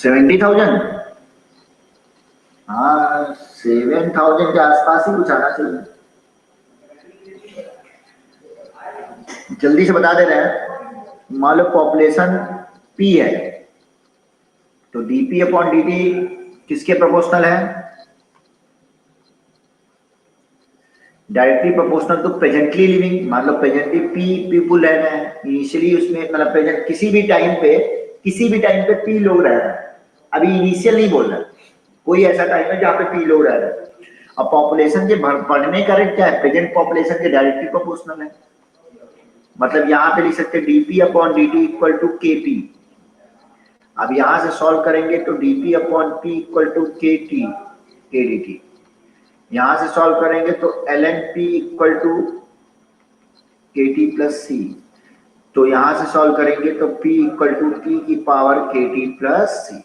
Speaker 1: $70,000? हाँ, 7,000 के आसपास ही कुछ आना चाहिए। जल्दी से बता दे रहे हैं। मान लो पॉपुलेशन P है, तो dP अपॉन dt किसके प्रोपोर्शनल है? Directly proportional to presently living. मान लो प्रेजेंटली P पीपुल रह रहे हैं, इनिशियली उसमें मतलब प्रेजेंट किसी भी टाइम पे P लोग रह रहे हैं। अभी इनिशियल नहीं बोल रहा, कोई ऐसा टाइम है जहाँ पे P लोग रह रहे हैं। अब पॉपुलेशन के बढ़ने का रेट क्या है? प्रेजेंट पॉपुलेशन के डायरेक्टली प्रोपोर्शनल है। मतलब यहाँ पे लिख सकते हैं dP upon dt equal to KP। अब यहां से सॉल्व करेंगे तो dP upon P equal to KT। यहां से सॉल्व करेंगे तो ln P equal to KT plus C। तो यहां से सॉल्व करेंगे तो P इक्वल टू T की पावर KT प्लस C।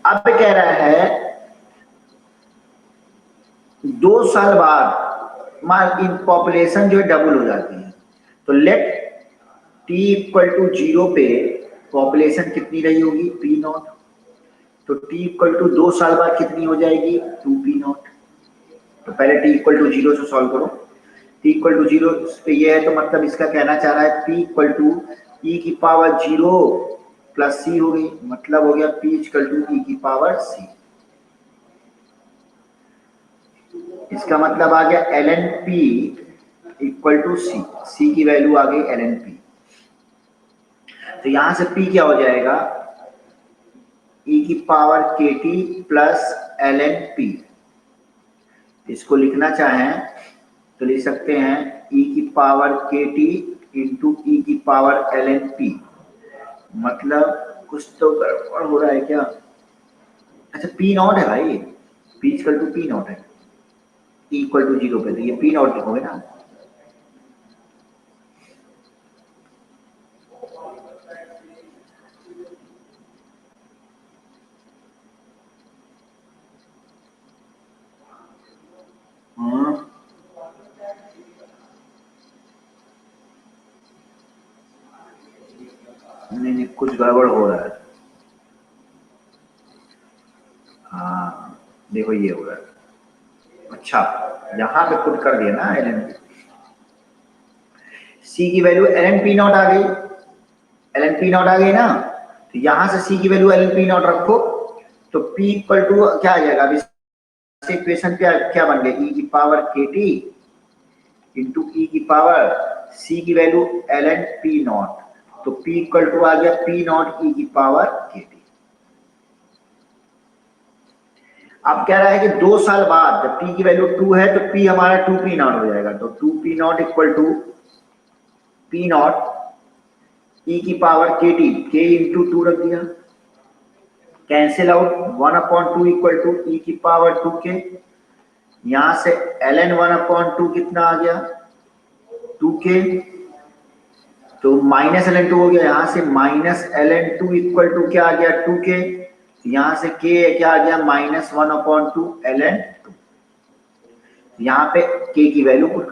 Speaker 1: अब कह रहा है 2 साल बाद इन पॉपुलेशन जो है डबल हो जाती है। तो लेट T इक्वल टू 0 पे पॉपुलेशन कितनी रही होगी? P0। तो T इक्वल टू 2 साल बाद कितनी हो जाएगी? 2P0। तो पहले T इक्वल टू 0 से सॉल्व करो। T इक्वल टू 0 पे ये है, तो मतलब इसका कहना चाह रहा है P इक्वल टू E की पावर 0 प्लस C हो गई। मतलब हो गया P इक्वल टू E की पावर C। इसका मतलब आ गया ln P equal to C की वैल्यू आ गई ln P। तो यहां से P क्या हो जाएगा? E की power KT plus ln P। इसको लिखना चाहें तो लिख सकते हैं E की पावर KT इंटू E की पावर ln P। मतलब कुछ तो गड़बड़ हो रहा है क्या? अच्छा, P0 है भाई, P इक्वल टू P0 है। E इक्वल टू 0 पे तो ये P0 लिखोगे ना। नहीं, कुछ गड़बड़ हो रहा है। हाँ देखो ये हो रहा है। अच्छा, यहाँ पे पुट कर दिया ना ln P। C की वैल्यू ln P0 आ गई। ln p नॉट आ गई ना, तो यहां से c की वैल्यू ln p नॉट रखो, तो p इक्वल टू क्या आ जाएगा, अभी इक्वेशन क्या बन गई, e की पावर kt इंटू e की पावर c की वैल्यू ln p नॉट, तो p इक्वल टू आ गया p नॉट e की पावर kt। अब कह रहा है कि 2 साल बाद जब p की वैल्यू 2 है तो p हमारा 2p नॉट हो जाएगा, तो 2p naught equal to p naught e की पावर kt, k इंटू 2 रख दिया, cancel out, 1/2 equal to e की पावर 2k, यहां से ln 1/2 कितना आ गया 2k, तो माइनस ln2 हो गया, यहां से माइनस ln2 इक्वल टू क्या आ गया 2k, यहां से k क्या आ गया -1/2 ln2, यहां पे k की वैल्यू पुट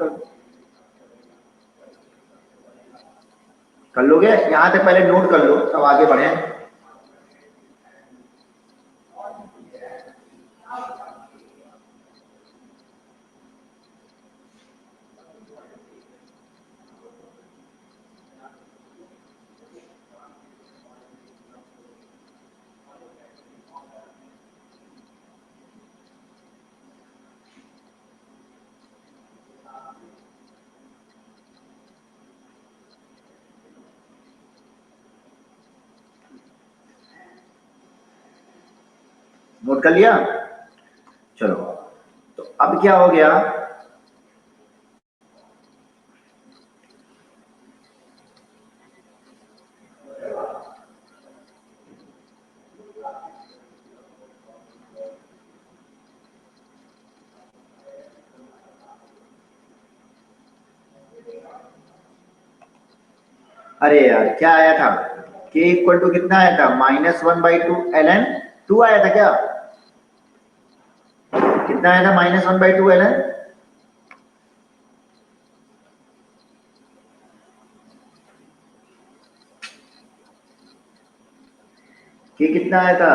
Speaker 1: कर लोगे, यहां तक पहले नोट कर लो तब आगे बढ़े। नोट कर लिया, चलो तो अब क्या हो गया, अरे यार क्या आया था, k इक्वल टू कितना आया था -1/2 ln2 आया था क्या, कितना आया था -1/2 ln, k कितना आया था,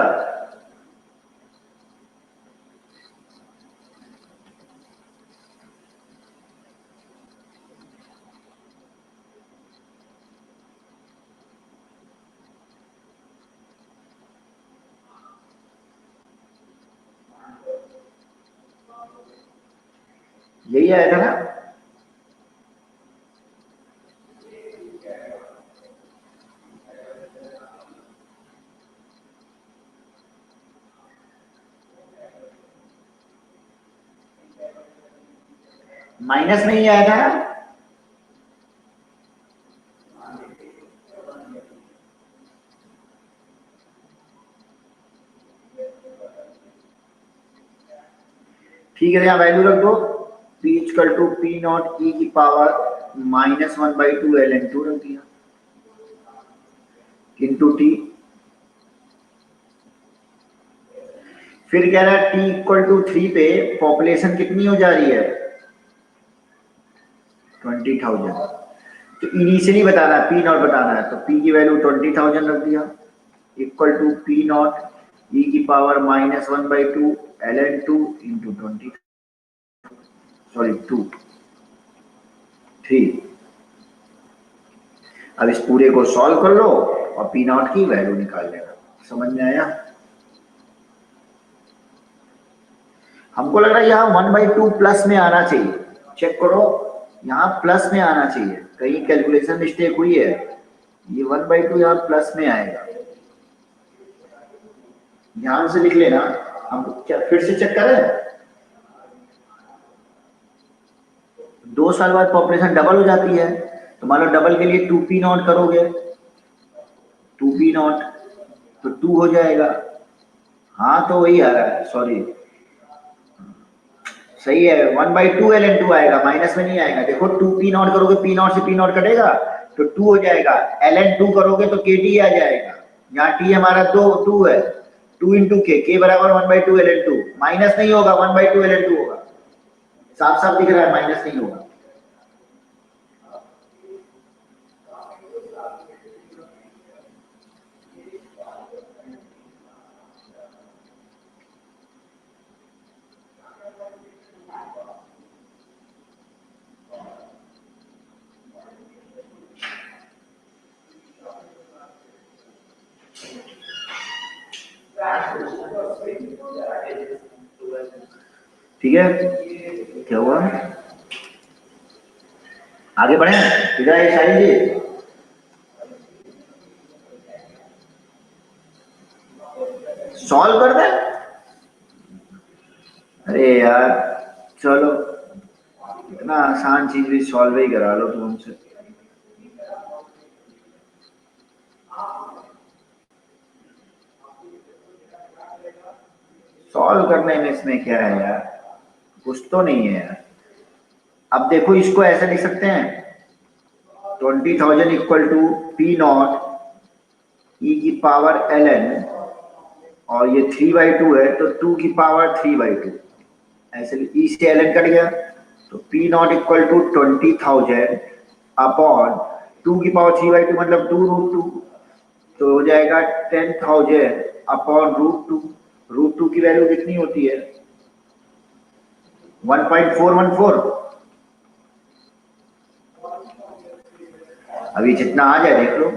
Speaker 1: यही आया था ना, माइनस में ही आया था ना, ठीक है, यहाँ वैल्यू रख दो, p equal to p naught e की पावर -1/2 ln2 रख दिया इंटू t, फिर कह रहा है t इक्वल टू 3 पे पॉपुलेशन कितनी हो जा रही है 20,000, तो इनिशियली बताना है p नॉट बताना है, तो p की वैल्यू 20,000 रख दिया equal to p naught e की पावर -1/2 ln2 इंटू 20, सॉरी 2 3, अब इस पूरे को सॉल्व कर लो और p नॉट की वैल्यू निकाल लेना, समझ में आया, हमको लग रहा है यहाँ 1/2 प्लस में आना चाहिए, चेक करो यहाँ प्लस में आना चाहिए, कहीं कैलकुलेशन मिस्टेक हुई है, ये 1/2 यहाँ प्लस में आएगा, ध्यान से लिख लेना, हम क्या फिर से चेक करें, 2 साल बाद पॉपुलेशन डबल हो जाती है, तो मान लो डबल के लिए 2p नॉट करोगे, 2p नॉट तो 2 हो जाएगा, हाँ तो वही आ रहा है, सॉरी सही है 1/2 ln2 आएगा, माइनस में नहीं आएगा, देखो 2p नॉट करोगे p नॉट से p नॉट कटेगा तो 2 हो जाएगा, ln2 करोगे तो kt आ जाएगा, यहाँ t हमारा 2 है, 2 इंटू k बराबर 1/2 ln2, माइनस नहीं होगा 1/2 ln2 होगा, साफ साफ दिख रहा है माइनस नहीं होगा, ठीक है, क्या हुआ, आगे बढ़े, इधर आइए शाहिद जी, सॉल्व कर दे। अरे यार चलो, इतना आसान चीज भी सॉल्व ही करा लो तुम हमसे। सॉल्व करने में इसमें क्या है यार, कुछ तो नहीं है यार। अब देखो इसको ऐसे लिख सकते हैं, 20,000 इक्वल टू पी नॉट ई की पावर एल एन, और ये 3/2 है तो 2 की पावर 3/2, ऐसे ई से एल एन कट गया, तो P naught equal to 20,000 upon 2 की पावर 3/2 मतलब 2√2, तो हो जाएगा 10,000 अपॉन √2। √2 की वैल्यू कितनी होती है, 1.414। अभी जितना आ जाए देख लो,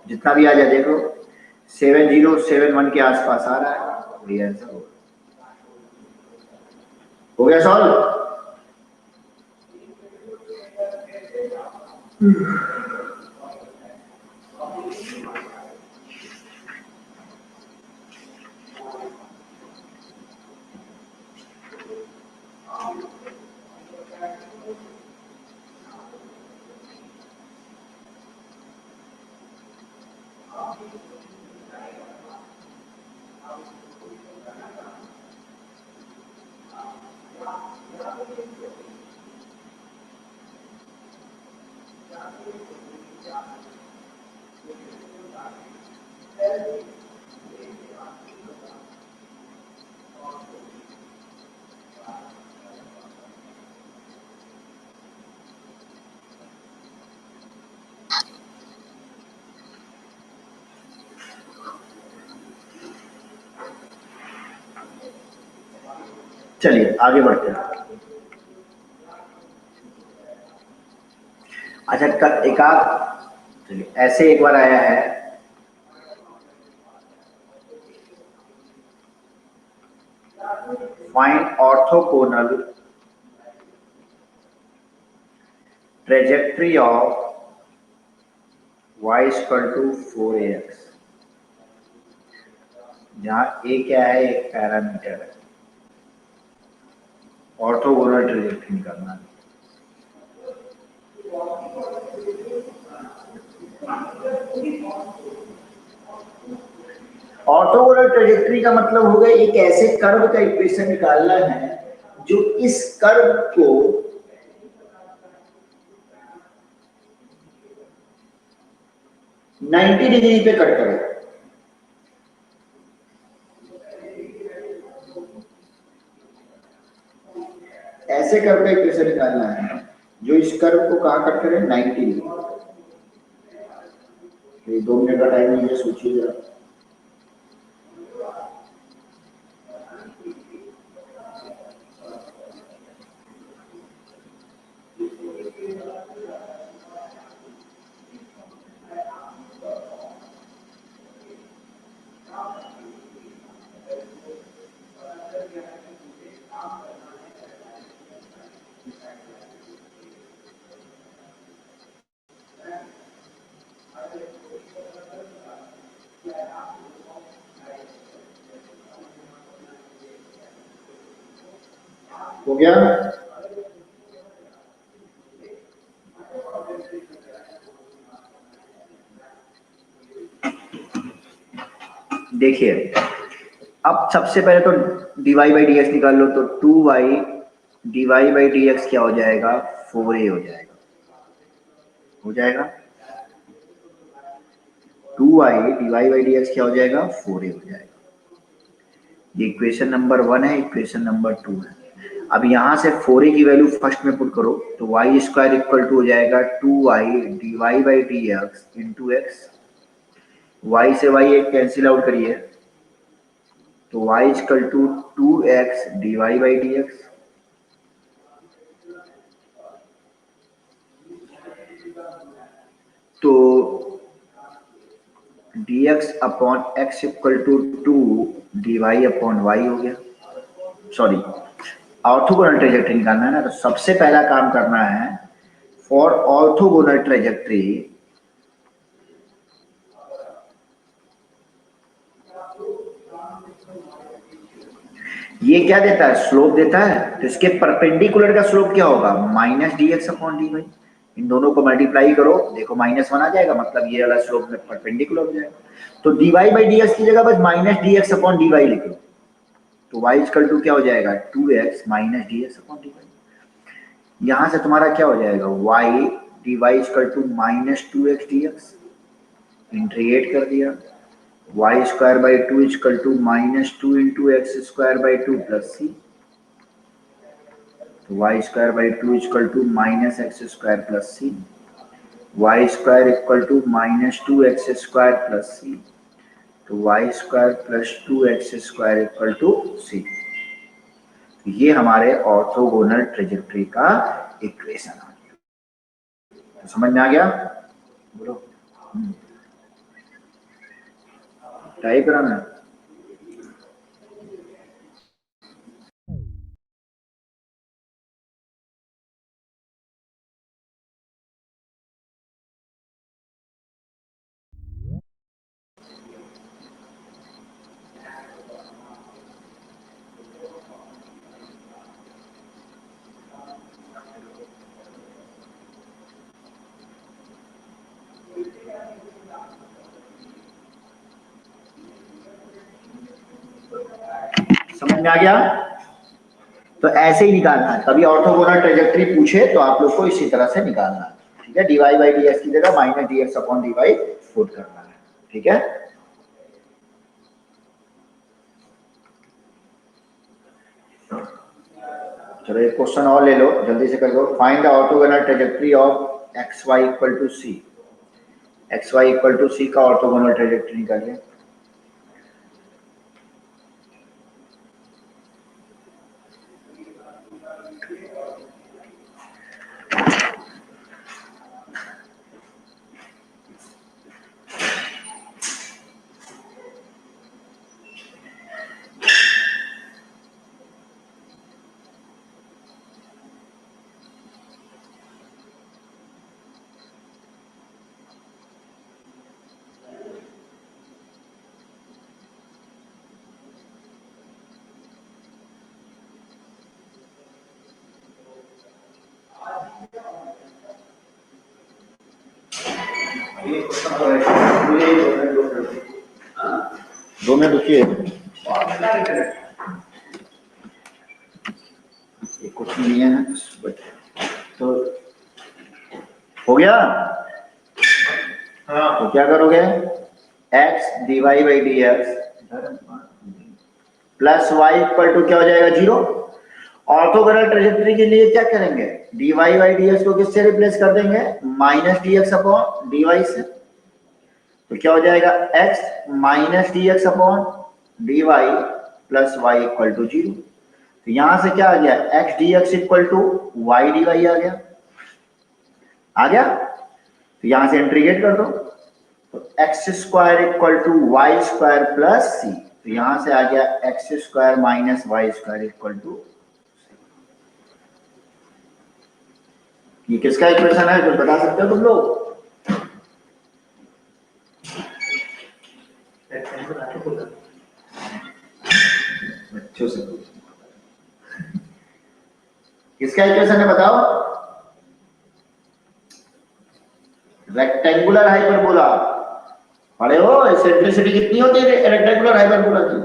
Speaker 1: जितना भी आ जाए देख लो, 7071 के आसपास आ रहा है, ये आंसर हो गया सॉल्व। चलिए आगे बढ़ते हैं। अच्छा एक आध, चलिए ऐसे एक बार आया है, find orthogonal trajectory of y equal to 4ax, जहां a क्या है, एक पैरामीटर है, ऑर्थोगोनल ट्रेजेक्ट्री निकालना है। ऑर्थोगोनल ट्रेजेक्ट्री का मतलब हो गया एक ऐसे कर्व का इक्वेशन निकालना है जो इस कर्व को नाइन्टी डिग्री पे कट करे। ऐसे कर्व का इक्वेशन निकालना है जो इस कर्व को कहां कट करे, 90 डिग्री। 2 मिनट का टाइम लीजिए, सोचिए जरा। हो गया, देखिए अब सबसे पहले तो dy बाई डी एक्स निकाल लो, तो 2y dy by D x क्या हो जाएगा, 4a हो जाएगा, हो जाएगा 2y dy by D x क्या हो जाएगा, 4a हो जाएगा। ये इक्वेशन नंबर 1 है, इक्वेशन नंबर 2 है। अब यहाँ से 4a की वैल्यू फर्स्ट में पुट करो, तो y स्क्वायर इक्वल टू हो जाएगा 2y dy by D X into X, y से y एक कैंसिल आउट करिए, तो y equal to 2x dy by D X, तो dx upon X equal to 2 dy upon y हो गया। Sorry orthogonal trajectory निकालना है ना, तो सबसे पहला काम करना है फॉर ऑर्थोगोनल ट्रेजेक्ट्री ये क्या देता है, स्लोप देता है। तो इसके परपेंडिकुलर का स्लोप क्या होगा, minus D X upon D Y. इन दोनों को मल्टीप्लाई करो, देखो -1 आ जाएगा, मतलब ये वाला स्लोप में परपेंडिकुलर हो जाएगा। तो dy बाई डी एक्स की जगह बस minus D X upon D Y लिख लो, तो y इक्वल टू क्या हो जाएगा, 2x minus D X upon D Y. यहाँ से तुम्हारा क्या हो जाएगा, y dy equal to minus 2x D X, integrate कर दिया, y square by 2 equal to minus 2 into X square by 2 plus C, y square by 2 equal to minus X square plus C, Y square equal to minus 2x square plus C, तो Y square plus 2x square equal to सी। ये हमारे orthogonal trajectory का equation आ गया। तो समझ में आ गया, बोलो टाइप कराना है। समझ में आ गया, तो ऐसे ही निकालना है, कभी ऑर्थोगोनल ट्रेजेक्ट्री पूछे तो आप लोग को इसी तरह से निकालना है, ठीक है। dy बाई डी एक्स की जगह minus D X upon D Y put करना है, ठीक है। चलो एक क्वेश्चन और ले लो, जल्दी से कर दो। Find the orthogonal trajectory of X Y equal to C. X Y equal to C का ऑर्थोगोनल ट्रेजेक्ट्री निकालिए। दो मिनट रुकिए, एक क्वेश्चन दिए हैं तो हो गया। हाँ, तो क्या करोगे, x dy by D X plus Y equal to क्या हो जाएगा, 0। ऑर्थोगोनल ट्रेजेक्ट्री के लिए क्या करेंगे, dy बाई डी एक्स को किससे रिप्लेस कर देंगे, minus D X upon D Y से। तो क्या हो जाएगा, x minus D X upon D Y plus Y equal to 0। तो यहां से क्या आ गया, x D X equal to Y D Y आ गया। तो यहां से इंटीग्रेट कर दो, तो X square equal to Y square plus C. तो यहां से आ गया X square minus Y square equal to. ये किसका इक्वेशन है, जो बता सकते हो तुम लोग, बच्चों से किसका इक्वेशन है बताओ, रेक्टेंगुलर हाइपरबोला पढ़े हो, एसेंट्रिसिटी कितनी होती है रेक्टेंगुलर हाइपरबोला की,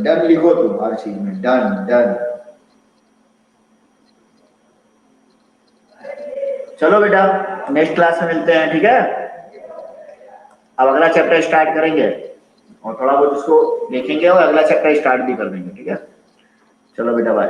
Speaker 1: डन लिखो तुम हर चीज में, डन डन। चलो बेटा नेक्स्ट क्लास में मिलते हैं, ठीक है। अब अगला चैप्टर स्टार्ट करेंगे और थोड़ा बहुत इसको देखेंगे और अगला चैप्टर स्टार्ट भी कर देंगे, ठीक है। चलो बेटा बाय।